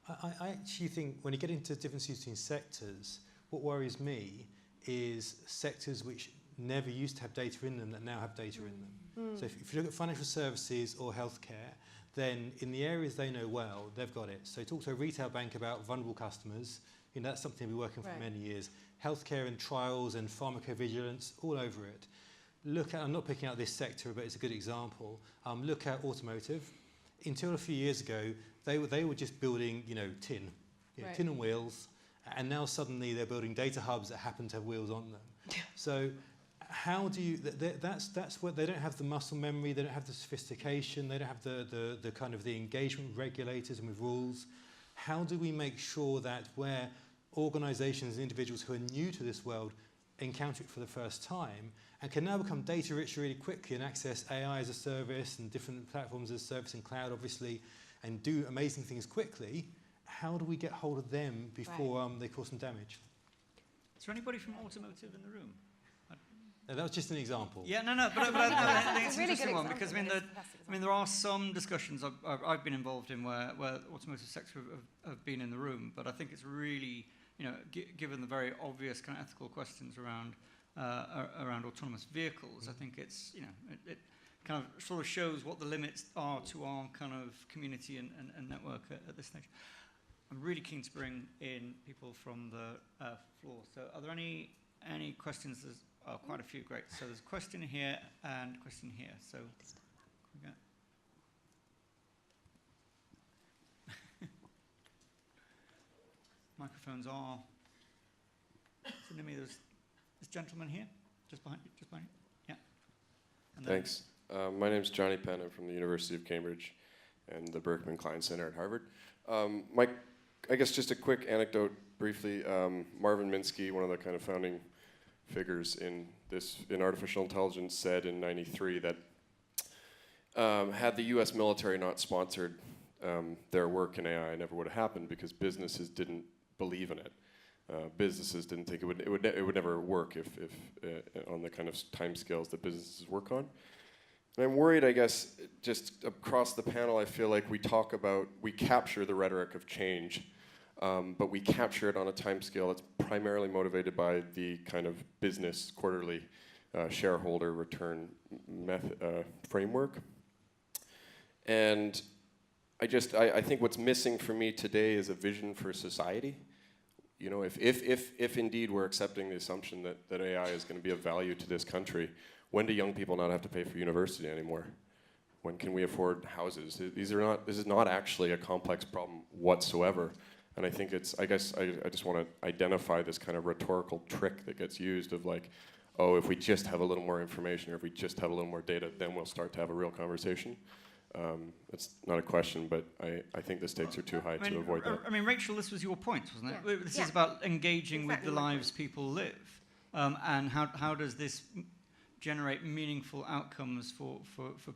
I actually think when you get into differences between sectors, what worries me is sectors which never used to have data in them that now have data in them. So if you look at financial services or healthcare, then in the areas they know well, they've got it. So talk to a retail bank about vulnerable customers, that's something we've been working for many years. Healthcare and trials and pharmacovigilance, all over it. Look at, I'm not picking out this sector, but it's a good example. Look at automotive. Until a few years ago, they were just building, tin, tin and wheels, and now suddenly they're building data hubs that happen to have wheels on them. So how do you, that's what, they don't have the muscle memory, they don't have the sophistication, they don't have the kind of the engagement with regulators and with rules. How do we make sure that where organizations and individuals who are new to this world encounter it for the first time and can now become data rich really quickly and access AI as a service and different platforms as a service and cloud obviously and do amazing things quickly, how do we get hold of them before they cause some damage? Is there anybody from automotive in the room? That was just an example. Yeah, no, but I think it's an Really interesting good one example. because there are some discussions I've been involved in where the automotive sector have been in the room, but I think it's really, given the very obvious kind of ethical questions around autonomous vehicles, I think it's, it kind of sort of shows what the limits are to our kind of community and network at this stage. I'm really keen to bring in people from the floor. So are there any questions? There's quite a few, great. So there's a question here and a question here. So we got microphones are. So Nimi, there's this gentleman here, just behind you. Yeah. And Thanks. My name's Johnny Penn. I'm from the University of Cambridge and the Berkman Klein Center at Harvard. I guess just a quick anecdote briefly. Marvin Minsky, one of the kind of founding figures in artificial intelligence, said in '93 that had the U.S. military not sponsored their work in AI, it never would have happened because businesses didn't believe in it. Businesses didn't think it would never work if on the kind of timescales that businesses work on. And I'm worried, I guess, just across the panel, I feel like we capture the rhetoric of change, but we capture it on a timescale that's primarily motivated by the kind of business quarterly shareholder return framework. And I think what's missing for me today is a vision for society. If indeed we're accepting the assumption that AI is going to be of value to this country, when do young people not have to pay for university anymore? When can we afford houses? This is not actually a complex problem whatsoever. And I think I just want to identify this kind of rhetorical trick that gets used of like, oh, if we just have a little more information or if we just have a little more data, then we'll start to have a real conversation. It's not a question, but I think the stakes are too high to avoid that. I mean, Rachel, this was your point, wasn't it? This is about engaging with the lives people live. And how does this generate meaningful outcomes for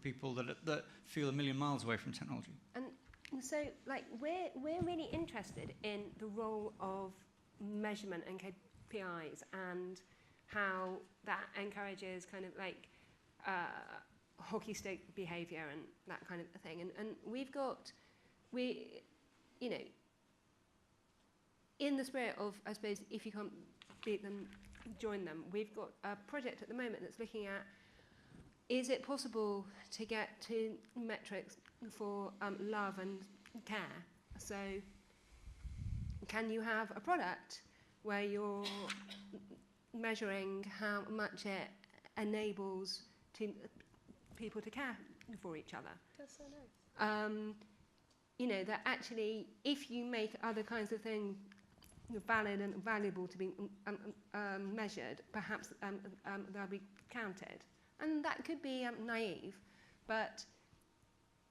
people that feel a million miles away from technology? And so, like, we're really interested in the role of measurement and KPIs and how that encourages kind of like hockey stick behaviour and that kind of thing. And in the spirit of, I suppose, if you can't beat them, join them, we've got a project at the moment that's looking at, is it possible to get to metrics for love and care? So can you have a product where you're measuring how much it enables people to care for each other? That's so nice. That actually, if you make other kinds of things valid and valuable to be measured, perhaps they'll be counted. And that could be naive, but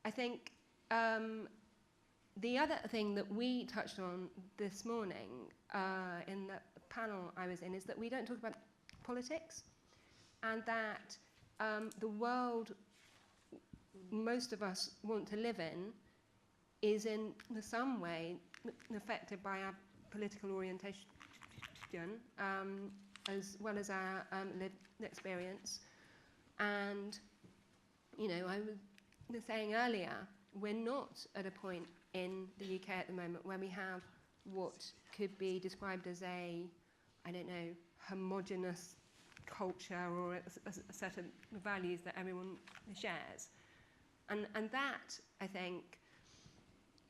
I think the other thing that we touched on this morning in the panel I was in is that we don't talk about politics, and that the world most of us want to live in is in some way affected by our political orientation, as well as our lived experience. And, you know, I was saying earlier, we're not at a point in the UK at the moment where we have what could be described as a, I don't know, homogenous culture or a set of values that everyone shares. And that, I think,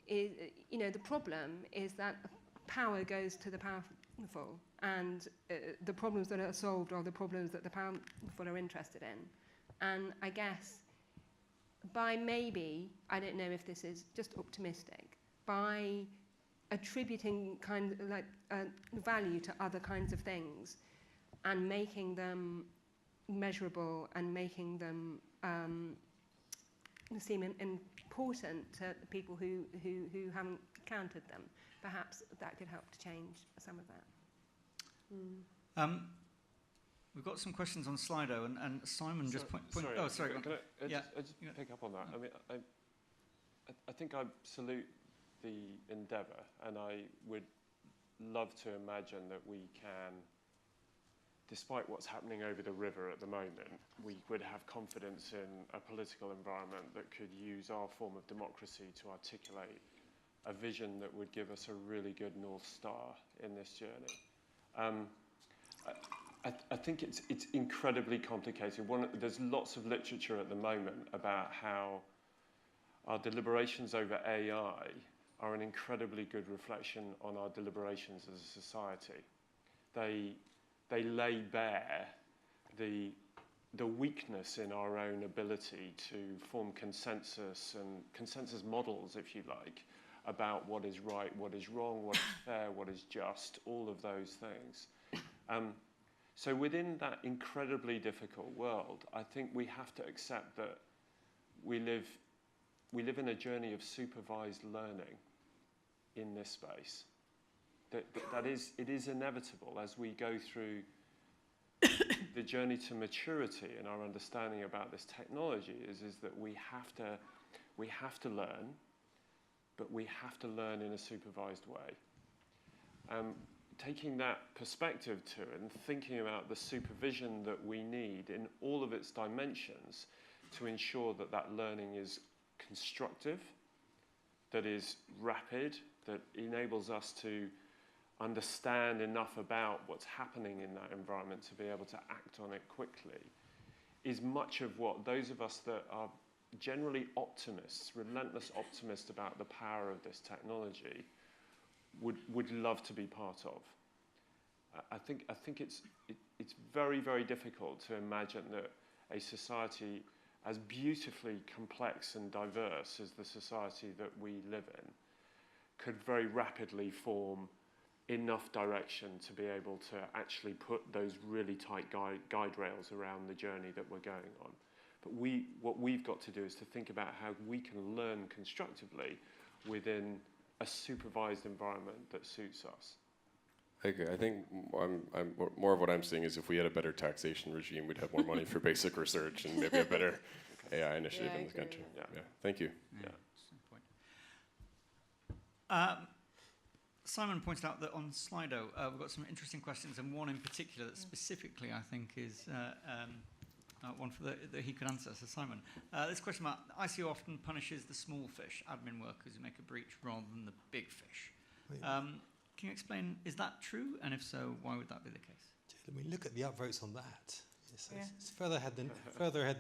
is, you know, the problem is that power goes to the powerful, and the problems that are solved are the problems that the powerful are interested in. And I guess by maybe, I don't know if this is just optimistic, by attributing kind of like value to other kinds of things and making them measurable and making them seem important to people who haven't counted them, perhaps that could help to change some of that. We've got some questions on Slido, and Simon just point. Sorry, oh, sorry. Can I just pick up on that? I mean, I think I salute the endeavour, and I would love to imagine that we can, despite what's happening over the river at the moment, we would have confidence in a political environment that could use our form of democracy to articulate a vision that would give us a really good North Star in this journey. I think it's incredibly complicated. There's lots of literature at the moment about how our deliberations over AI are an incredibly good reflection on our deliberations as a society. They lay bare the weakness in our own ability to form consensus and consensus models, if you like, about what is right, what is wrong, what is fair, what is just, all of those things. So within that incredibly difficult world, I think we have to accept that we live in a journey of supervised learning in this space. It is inevitable as we go through the journey to maturity in our understanding about this technology is that we have to learn, but we have to learn in a supervised way. Taking that perspective to it and thinking about the supervision that we need in all of its dimensions to ensure that that learning is constructive, that is rapid, that enables us to understand enough about what's happening in that environment to be able to act on it quickly, is much of what those of us that are generally optimists, relentless optimists about the power of this technology, would love to be part of. I think it's very, very difficult to imagine that a society as beautifully complex and diverse as the society that we live in could very rapidly form enough direction to be able to actually put those really tight guide rails around the journey that we're going on. But what we've got to do is to think about how we can learn constructively within a supervised environment that suits us. Okay, I think more of what I'm seeing is if we had a better taxation regime, we'd have more money for basic research and maybe a better AI initiative in the country. Yeah. Thank you. Simon pointed out that on Slido we've got some interesting questions, and one in particular that specifically I think is one that he could answer. So Simon, this question about ICO often punishes the small fish, admin workers who make a breach rather than the big fish. Can you explain, is that true? And if so, why would that be the case? I mean, look at the upvotes on that. It's further ahead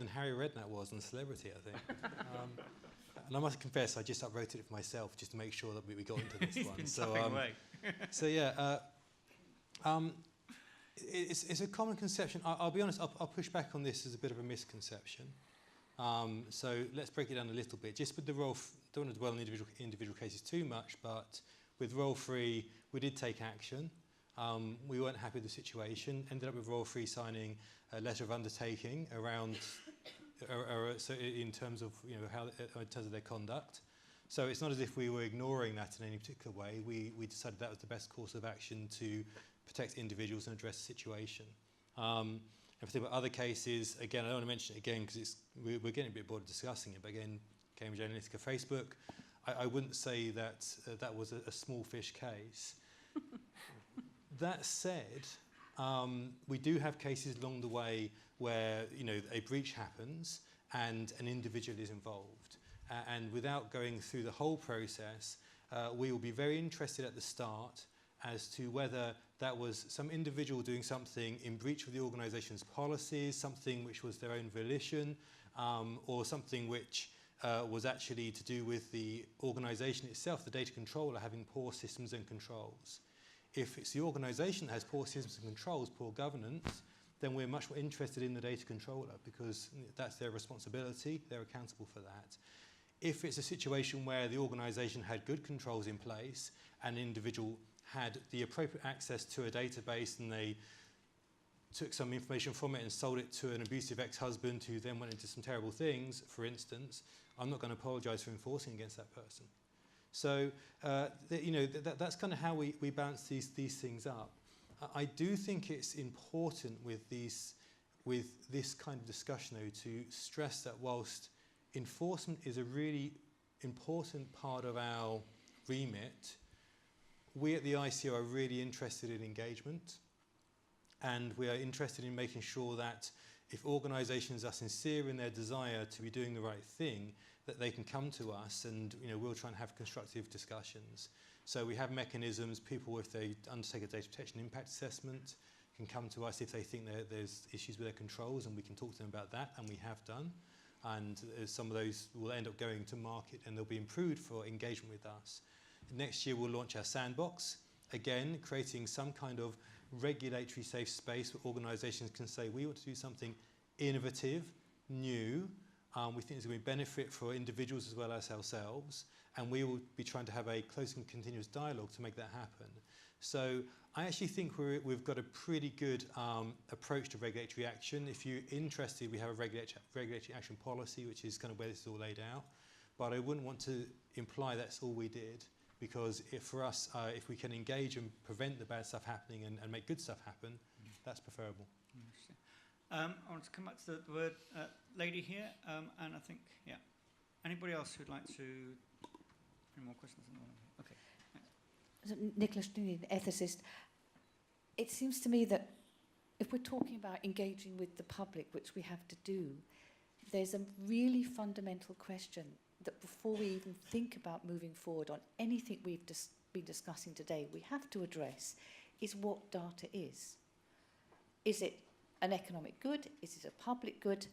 than Harry Redknapp was on Celebrity, I think. And I must confess, I just upvoted it for myself just to make sure that we got into this He's one. been tapping away. So yeah, it's a common conception. I'll be honest, I'll push back on this as a bit of a misconception. So let's break it down a little bit. Just with the role, don't want to dwell on individual cases too much, but with Roll Free, we did take action. We weren't happy with the situation. Ended up with Roll Free signing a letter of undertaking around, so in terms of in terms of their conduct. So it's not as if we were ignoring that in any particular way. We decided that was the best course of action to protect individuals and address the situation. And for other cases, again, I don't want to mention it again because we're getting a bit bored of discussing it. But again, Cambridge Analytica, Facebook. I wouldn't say that that was a small fish case. That said, we do have cases along the way where a breach happens and an individual is involved. And without going through the whole process, we will be very interested at the start as to whether that was some individual doing something in breach of the organisation's policies, something which was their own volition, or something which was actually to do with the organisation itself, the data controller, having poor systems and controls. If it's the organisation that has poor systems and controls, poor governance, then we're much more interested in the data controller because that's their responsibility, they're accountable for that. If it's a situation where the organisation had good controls in place and an individual had the appropriate access to a database and they took some information from it and sold it to an abusive ex-husband who then went into some terrible things, for instance, I'm not going to apologise for enforcing against that person. So, that's kind of how we balance these things up. I do think it's important with this kind of discussion, though, to stress that whilst enforcement is a really important part of our remit, we at the ICO are really interested in engagement, and we are interested in making sure that if organisations are sincere in their desire to be doing the right thing, that they can come to us and we'll try and have constructive discussions. So we have mechanisms, people if they undertake a data protection impact assessment can come to us if they think there's issues with their controls, and we can talk to them about that, and we have done. And some of those will end up going to market and they'll be improved for engagement with us. Next year we'll launch our sandbox, again creating some kind of regulatory safe space where organisations can say we want to do something innovative, new, we think there's going to be benefit for individuals as well as ourselves, and we will be trying to have a close and continuous dialogue to make that happen. So I actually think we've got a pretty good approach to regulatory action. If you're interested, we have a regulatory action policy, which is kind of where this is all laid out. But I wouldn't want to imply that's all we did, because for us, if we can engage and prevent the bad stuff happening and make good stuff happen, that's preferable. Interesting. I want to come back to the word lady here, and I think, yeah. Anybody else who'd like to? Any more questions? Okay. Nicholas, the ethicist. It seems to me that if we're talking about engaging with the public, which we have to do, there's a really fundamental question that before we even think about moving forward on anything we've been discussing today, we have to address is what data is. Is it an economic good? Is it a public good?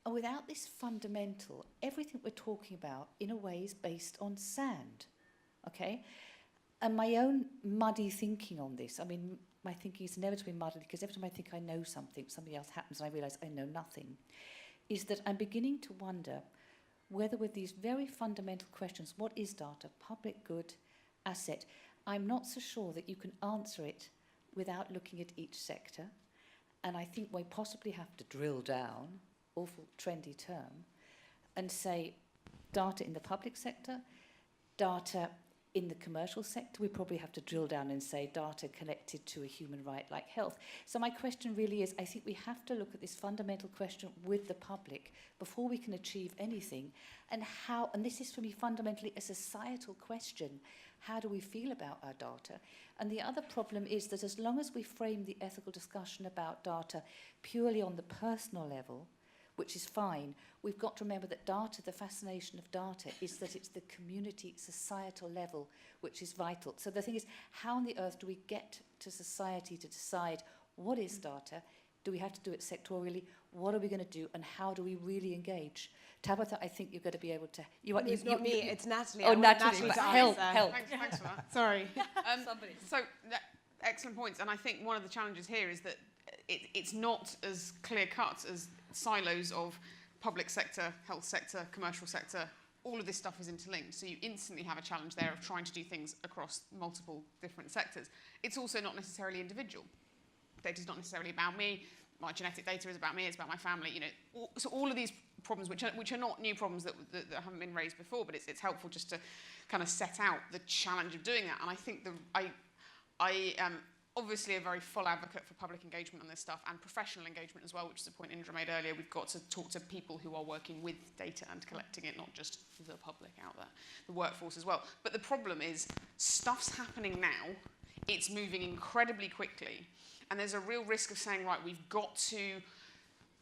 And without this fundamental, everything we're talking about in a way is based on sand, okay? And my own muddy thinking on this, I mean, my thinking is inevitably muddy because every time I think I know something, something else happens and I realise I know nothing, is that I'm beginning to wonder whether with these very fundamental questions, what is data, public good, asset, I'm not so sure that you can answer it without looking at each sector. And I think we possibly have to drill down, awful trendy term, and say data in the public sector, data in the commercial sector. We probably have to drill down and say data connected to a human right like health. So my question really is, I think we have to look at this fundamental question with the public before we can achieve anything. And how, and this is for me fundamentally a societal question, how do we feel about our data? And the other problem is that as long as we frame the ethical discussion about data purely on the personal level, which is fine, we've got to remember that data, the fascination of data, is that it's the community, societal level, which is vital. So the thing is, how on the earth do we get to society to decide what is data? Do we have to do it sectorially? What are we going to do? And how do we really engage? Tabitha, I think you're going to be able to... It's not me, it's Natalie. Oh, Natalie, to help. Thanks for that. Sorry. So, excellent points. And I think one of the challenges here is that it's not as clear-cut as silos of public sector, health sector, commercial sector. All of this stuff is interlinked, so you instantly have a challenge there of trying to do things across multiple different sectors. It's also not necessarily individual. Data is not necessarily about me. My genetic data is about me. It's about my family. You know, so all of these problems, which are not new problems that haven't been raised before, but it's helpful just to kind of set out the challenge of doing that. And I think obviously a very full advocate for public engagement on this stuff and professional engagement as well, which is a point Indra made earlier. We've got to talk to people who are working with data and collecting it, not just the public out there, the workforce as well. But the problem is stuff's happening now, it's moving incredibly quickly, and there's a real risk of saying, right, we've got to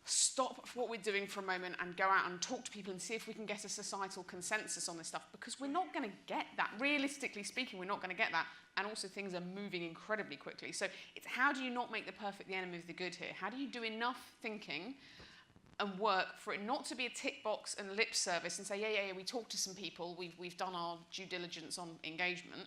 stop what we're doing for a moment and go out and talk to people and see if we can get a societal consensus on this stuff, because we're not going to get that. Realistically speaking, we're not going to get that. And also things are moving incredibly quickly. So it's how do you not make the perfect the enemy of the good here? How do you do enough thinking and work for it not to be a tick box and lip service and say, yeah, we talked to some people, we've done our due diligence on engagement,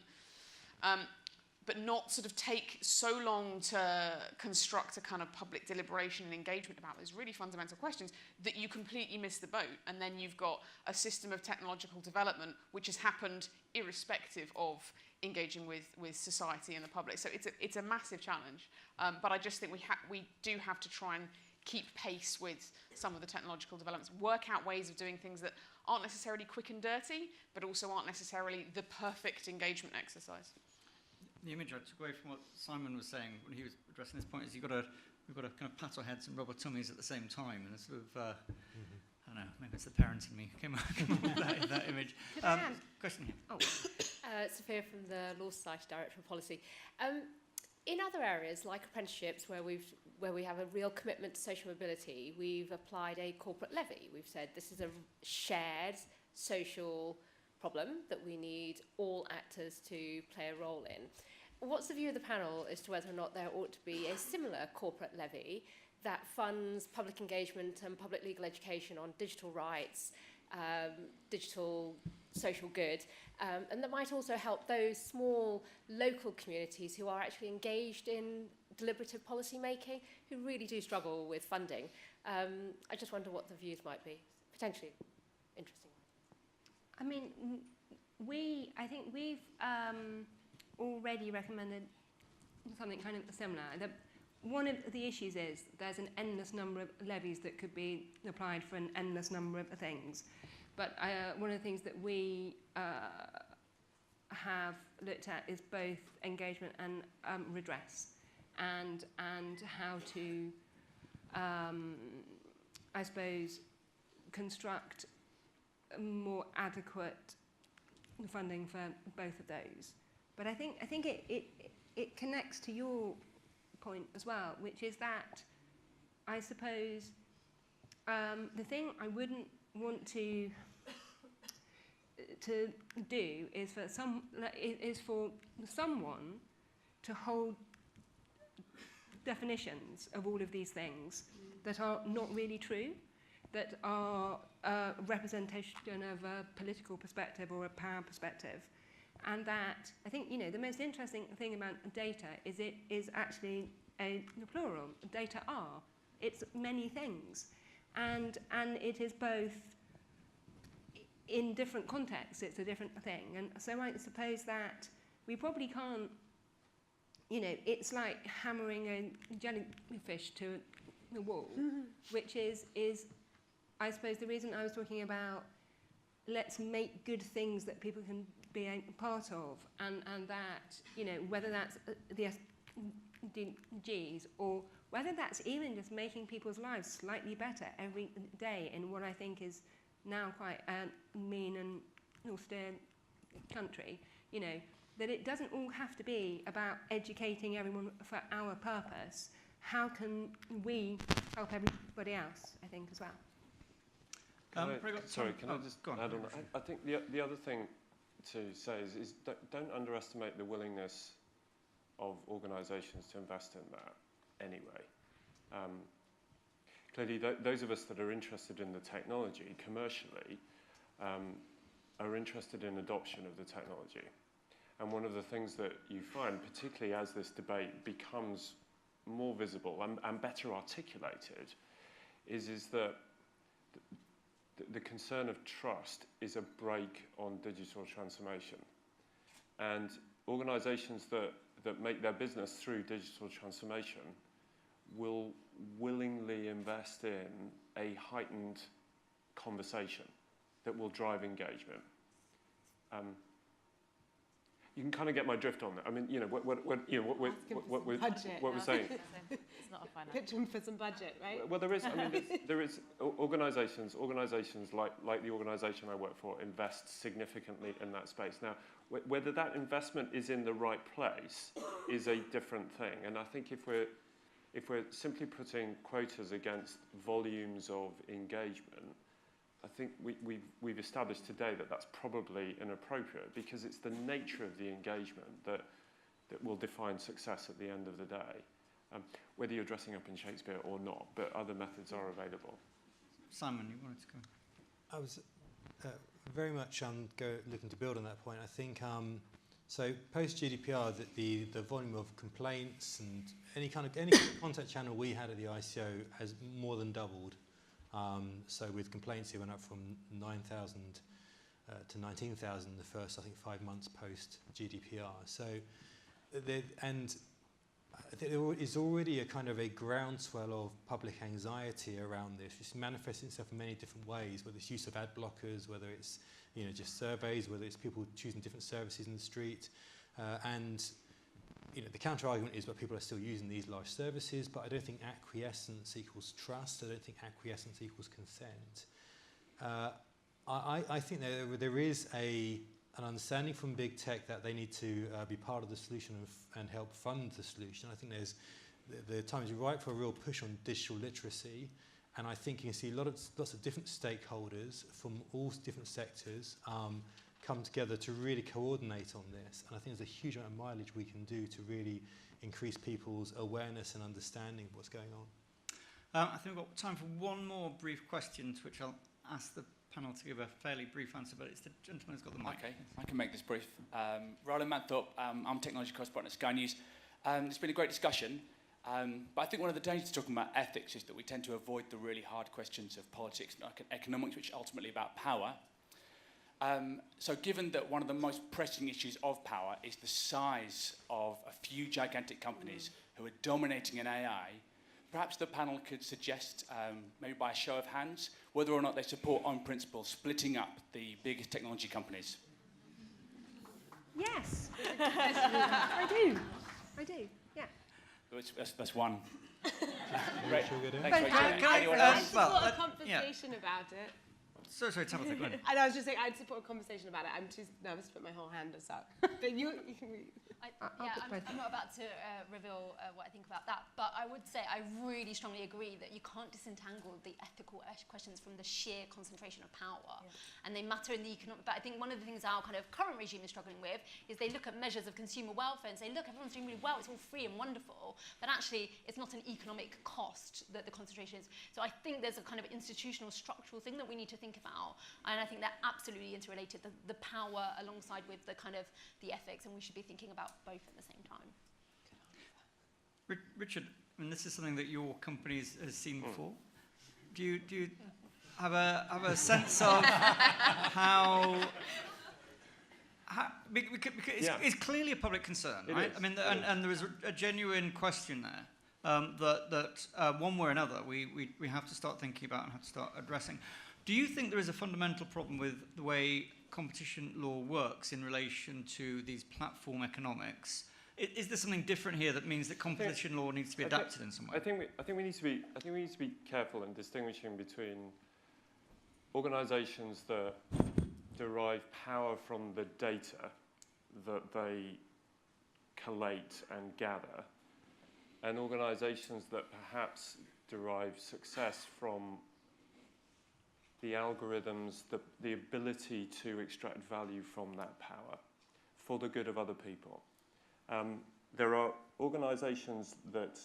but not sort of take so long to construct a kind of public deliberation and engagement about those really fundamental questions that you completely miss the boat. And then you've got a system of technological development which has happened irrespective of engaging with society and the public. So it's a massive challenge. But I just think we do have to try and keep pace with some of the technological developments, work out ways of doing things that aren't necessarily quick and dirty, but also aren't necessarily the perfect engagement exercise. The image I took away from what Simon was saying when he was addressing this point is we've got to kind of pat our heads and rub our tummies at the same time, and it's sort of I don't know, maybe it's the parent in me came up with that image. Question here. Oh, Sophia from the Law Society Director of Policy. In other areas like apprenticeships, where we have a real commitment to social mobility, we've applied a corporate levy. We've said this is a shared social problem that we need all actors to play a role in. What's the view of the panel as to whether or not there ought to be a similar corporate levy that funds public engagement and public legal education on digital rights, digital social good, and that might also help those small local communities who are actually engaged in deliberative policy making, who really do struggle with funding? I just wonder what the views might be. Potentially interesting. I mean, I think we've already recommended something kind of similar. One of the issues is there's an endless number of levies that could be applied for an endless number of things. But one of the things that we have looked at is both engagement and redress, and how to, I suppose, construct more adequate funding for both of those. But I think it connects to your point as well, which is that I suppose the thing I wouldn't want to do is for someone to hold definitions of all of these things that are not really true, that are a representation of a political perspective or a power perspective. And that, I think, the most interesting thing about data is it is actually a plural. Data are. It's many things. And it is both, in different contexts, it's a different thing. And so I suppose that we probably can't, it's like hammering a jellyfish to the wall, which is I suppose the reason I was talking about let's make good things that people can be a part of, and that, whether that's the SDGs or whether that's even just making people's lives slightly better every day in what I think is now quite a mean and austere country, that it doesn't all have to be about educating everyone for our purpose. How can we help everybody else, I think, as well? Can I just add on? I think the other thing to say is don't underestimate the willingness of organisations to invest in that anyway. Clearly, those of us that are interested in the technology commercially are interested in adoption of the technology. And one of the things that you find, particularly as this debate becomes more visible and better articulated, is that the concern of trust is a brake on digital transformation. And organisations that make their business through digital transformation will willingly invest in a heightened conversation that will drive engagement. you can kind of get my drift on that. I mean, what we're saying. It's not a finance. Pitch them for some budget, right? Well, there is organisations like the organisation I work for invest significantly in that space. Now, whether that investment is in the right place is a different thing. And I think if we're simply putting quotas against volumes of engagement, I think we've established today that that's probably inappropriate, because it's the nature of the engagement that will define success at the end of the day, whether you're dressing up in Shakespeare or not, but other methods are available. Simon, you wanted to go? I was very much looking to build on that point. I think so post GDPR, the volume of complaints and any kind of contact channel we had at the ICO has more than doubled. So with complaints, it went up from 9,000 to 19,000 in the first, I think, 5 months post GDPR. So, and I think there is already a kind of a groundswell of public anxiety around this. It's manifesting itself in many different ways, whether it's use of ad blockers, whether it's just surveys, whether it's people choosing different services in the street, and the counter argument is that people are still using these large services, but I don't think acquiescence equals trust. I don't think acquiescence equals consent. I think there is an understanding from big tech that they need to be part of the solution and help fund the solution. I think the time is right for a real push on digital literacy, and I think you can see lots of different stakeholders from all different sectors come together to really coordinate on this. And I think there's a huge amount of mileage we can do to really increase people's awareness and understanding of what's going on. I think we've got time for one more brief question, to which I'll ask the panel to give a fairly brief answer, but it's the gentleman who's got the mic. Okay, I can make this brief. Roland Manthorpe, I'm Technology Correspondent at Sky News. It's been a great discussion, but I think one of the dangers of talking about ethics is that we tend to avoid the really hard questions of politics and economics, which are ultimately about power. So given that one of the most pressing issues of power is the size of a few gigantic companies who are dominating in AI, perhaps the panel could suggest, maybe by a show of hands, whether or not they support, on principle, splitting up the biggest technology companies. Yes, I do, yeah. That's one. Great. Thanks, Rachel. Anyone I'd else? support a conversation about it. Sorry, Tabitha, go ahead. And I was just saying, I'd support a conversation about it. I'm too nervous to put my whole hand up. But you can read. I'm not about to reveal what I think about that, but I would say I really strongly agree that you can't disentangle the ethical questions from the sheer concentration of power, and they matter in the economic. But I think one of the things our kind of current regime is struggling with is they look at measures of consumer welfare and say, look, everyone's doing really well, it's all free and wonderful, but actually it's not an economic cost that the concentration is. So I think there's a kind of institutional, structural thing that we need to think about, and I think they're absolutely interrelated, the power alongside with the kind of the ethics, and we should be thinking about both at the same time. Richard, I mean, this is something that your company has seen before. Do you have a sense of how because it's clearly a public concern, right? I mean, and there is a genuine question there that one way or another we have to start thinking about and have to start addressing. Do you think there is a fundamental problem with the way competition law works in relation to these platform economics? Is there something different here that means that competition law needs to be adapted in some way? I think we need to be careful in distinguishing between organisations that derive power from the data that they collate and gather, and organisations that perhaps derive success from the algorithms, the ability to extract value from that power for the good of other people. There are organisations that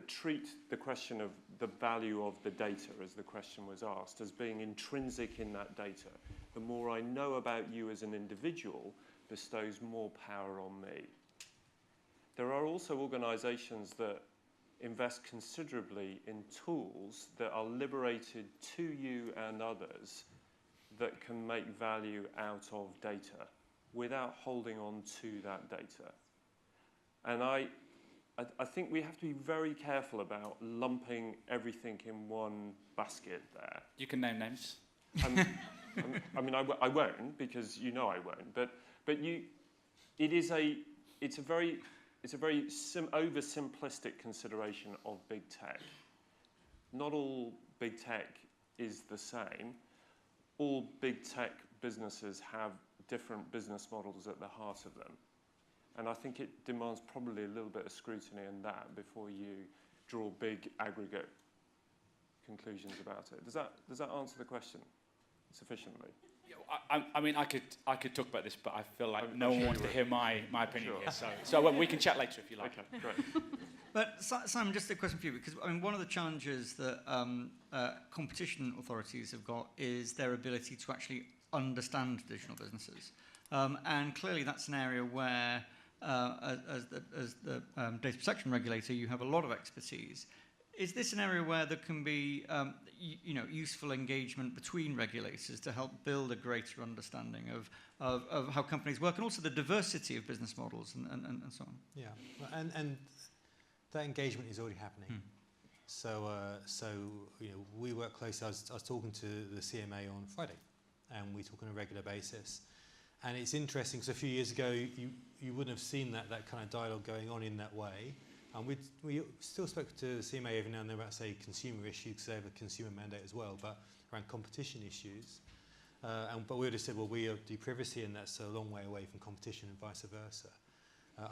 treat the question of the value of the data, as the question was asked, as being intrinsic in that data. The more I know about you as an individual bestows more power on me. There are also organisations that invest considerably in tools that are liberated to you and others that can make value out of data without holding on to that data. And I think we have to be very careful about lumping everything in one basket there. You can name names. I mean, I won't, because you know I won't. But it's a very oversimplistic consideration of big tech. Not all big tech is the same. All big tech businesses have different business models at the heart of them. And I think it demands probably a little bit of scrutiny in that before you draw big aggregate conclusions about it. Does that answer the question sufficiently? I mean, I could talk about this, but I feel like no one wants to hear my opinion here. So we can chat later if you like. Okay, great. But Simon, just a question for you, because I mean, one of the challenges that competition authorities have got is their ability to actually understand digital businesses, and clearly that's an area where, as the data protection regulator, you have a lot of expertise. Is this an area where there can be, useful engagement between regulators to help build a greater understanding of how companies work, and also the diversity of business models and so on? Yeah, and that engagement is already happening. So we work closely. I was talking to the CMA on Friday, and we talk on a regular basis. And it's interesting because a few years ago you wouldn't have seen that kind of dialogue going on in that way. And we still spoke to the CMA every now and then about, say, consumer issues, because they have a consumer mandate as well, but around competition issues. But we would have said, well, we do privacy, and that's a long way away from competition, and vice versa.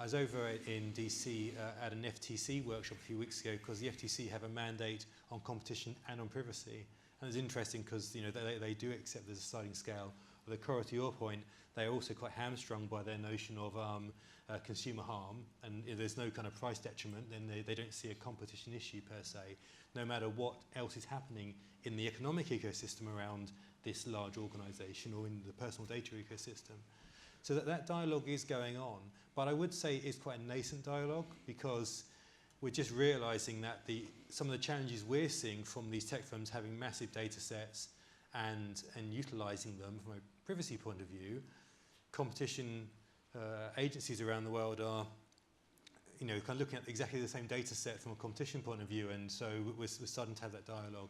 I was over in DC at an FTC workshop a few weeks ago, because the FTC have a mandate on competition and on privacy. And it's interesting because they do accept there's a sliding scale. But to your point, they're also quite hamstrung by their notion of consumer harm, and if there's no kind of price detriment, then they don't see a competition issue per se, no matter what else is happening in the economic ecosystem around this large organisation or in the personal data ecosystem. So that dialogue is going on, but I would say it's quite a nascent dialogue, because we're just realising that some of the challenges we're seeing from these tech firms having massive data sets and utilising them from a privacy point of view, competition agencies around the world are kind of looking at exactly the same data set from a competition point of view, and so we're starting to have that dialogue.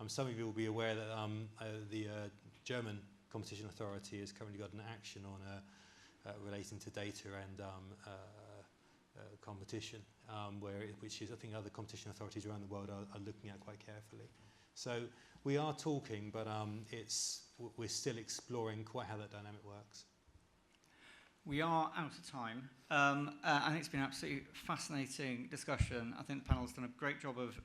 Some of you will be aware that the German Competition Authority has currently got an action on relating to data and competition, which is, I think, other competition authorities around the world are looking at quite carefully. So we are talking, but we're still exploring quite how that dynamic works. We are out of time. I think it's been an absolutely fascinating discussion. I think the panel's done a great job of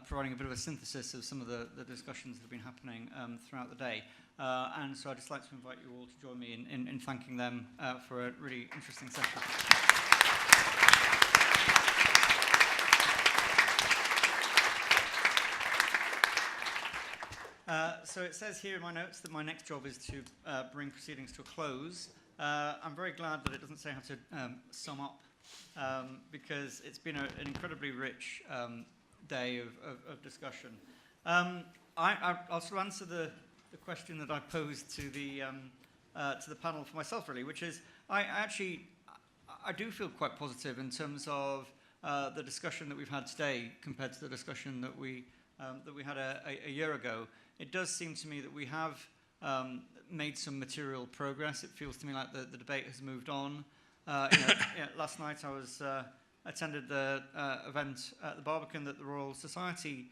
providing a bit of a synthesis of some of the discussions that have been happening throughout the day. And so I'd just like to invite you all to join me in thanking them for a really interesting session. So it says here in my notes that my next job is to bring proceedings to a close. I'm very glad that it doesn't say how to sum up, because it's been an incredibly rich day of discussion. I'll sort of answer the question that I posed to the panel for myself, really, which is I do feel quite positive in terms of the discussion that we've had today compared to the discussion that we had a year ago. It does seem to me that we have made some material progress. It feels to me like the debate has moved on. Last night I attended the event at the Barbican that the Royal Society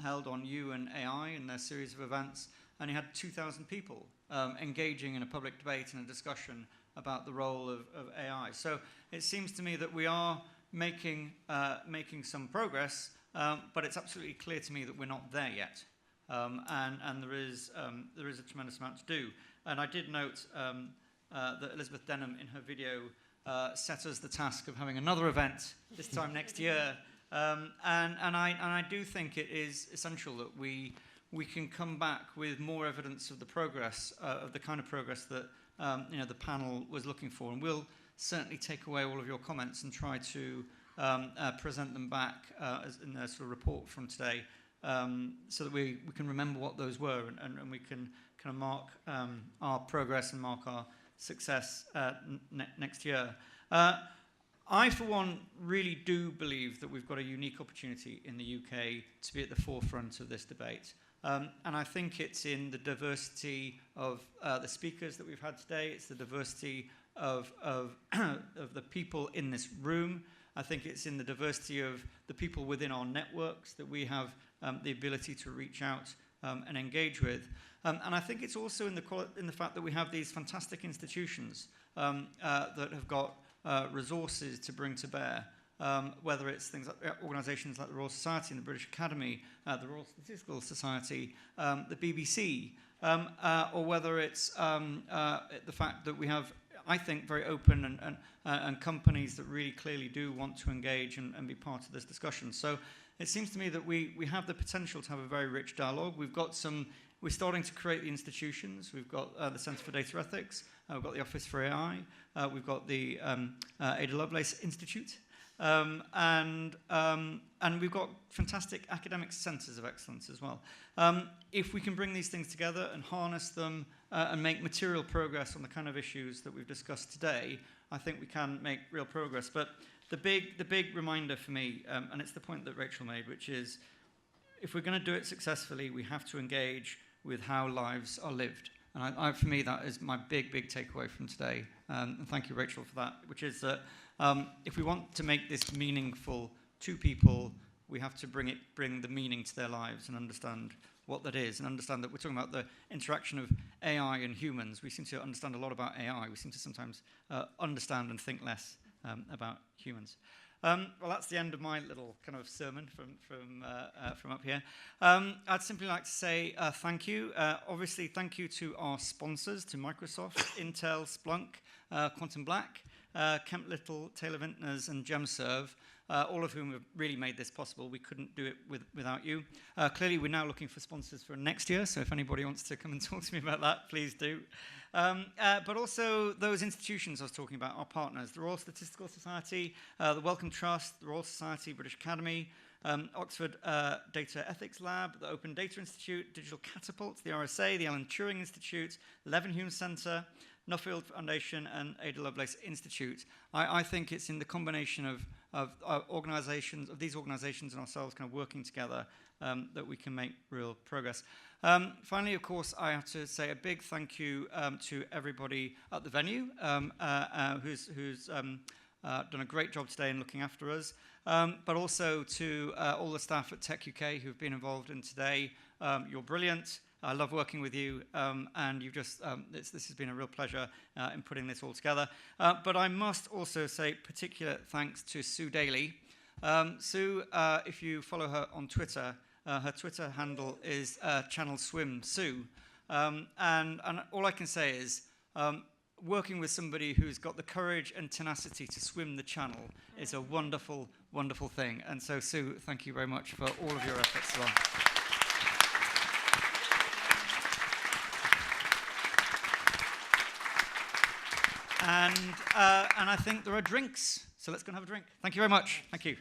held on you and AI in their series of events, and you had 2,000 people engaging in a public debate and a discussion about the role of AI. So it seems to me that we are making some progress, but it's absolutely clear to me that we're not there yet. And there is a tremendous amount to do. And I did note that Elizabeth Denham in her video set us the task of having another event this time next year. And I do think it is essential that we can come back with more evidence of the progress, of the kind of progress that the panel was looking for. And we'll certainly take away all of your comments and try to present them back as in a sort of report from today. So that we can remember what those were, and we can kind of mark our progress and mark our success next year. I, for one, really do believe that we've got a unique opportunity in the UK to be at the forefront of this debate. And I think it's in the diversity of the speakers that we've had today. It's the diversity of the people in this room. I think it's in the diversity of the people within our networks that we have the ability to reach out and engage with. And I think it's also in the fact that we have these fantastic institutions that have got resources to bring to bear, whether it's things like organisations like the Royal Society and the British Academy, the Royal Statistical Society, the BBC, or whether it's the fact that we have, I think, very open and companies that really clearly do want to engage and be part of this discussion. So it seems to me that we have the potential to have a very rich dialogue. We're starting to create the institutions. We've got the Centre for Data Ethics. We've got the Office for AI. We've got the Ada Lovelace Institute. And we've got fantastic academic centres of excellence as well. If we can bring these things together and harness them and make material progress on the kind of issues that we've discussed today, I think we can make real progress. But the big reminder for me, and it's the point that Rachel made, which is if we're going to do it successfully, we have to engage with how lives are lived. And for me, that is my big takeaway from today. And thank you, Rachel, for that, which is that if we want to make this meaningful to people, we have to bring the meaning to their lives and understand what that is, and understand that we're talking about the interaction of AI and humans. We seem to understand a lot about AI. We seem to sometimes understand and think less about humans. Well, that's the end of my little kind of sermon from up here. I'd simply like to say thank you. Obviously, thank you to our sponsors, to Microsoft, Intel, Splunk, Quantum Black, Kemp Little, Taylor Vintners, and GemServe, all of whom have really made this possible. We couldn't do it without you. Clearly, we're now looking for sponsors for next year, so if anybody wants to come and talk to me about that, please do. But also those institutions I was talking about, our partners, the Royal Statistical Society, the Wellcome Trust, the Royal Society, British Academy, Oxford Data Ethics Lab, the Open Data Institute, Digital Catapult, the RSA, the Alan Turing Institute, Leavenhulme Centre, Nuffield Foundation, and Ada Lovelace Institute. I think it's in the combination of these organisations and ourselves kind of working together that we can make real progress. Finally, of course, I have to say a big thank you to everybody at the venue who's done a great job today in looking after us, but also to all the staff at techUK who've been involved in today. You're brilliant. I love working with you, and you've just this has been a real pleasure in putting this all together. But I must also say particular thanks to Sue Daly. Sue, if you follow her on Twitter, her Twitter handle is Channel Swim Sue, and all I can say is working with somebody who's got the courage and tenacity to swim the channel is a wonderful, wonderful thing. And so, Sue, thank you very much for all of your efforts as well. And I think there are drinks, so let's go and have a drink. Thank you very much. Thank you.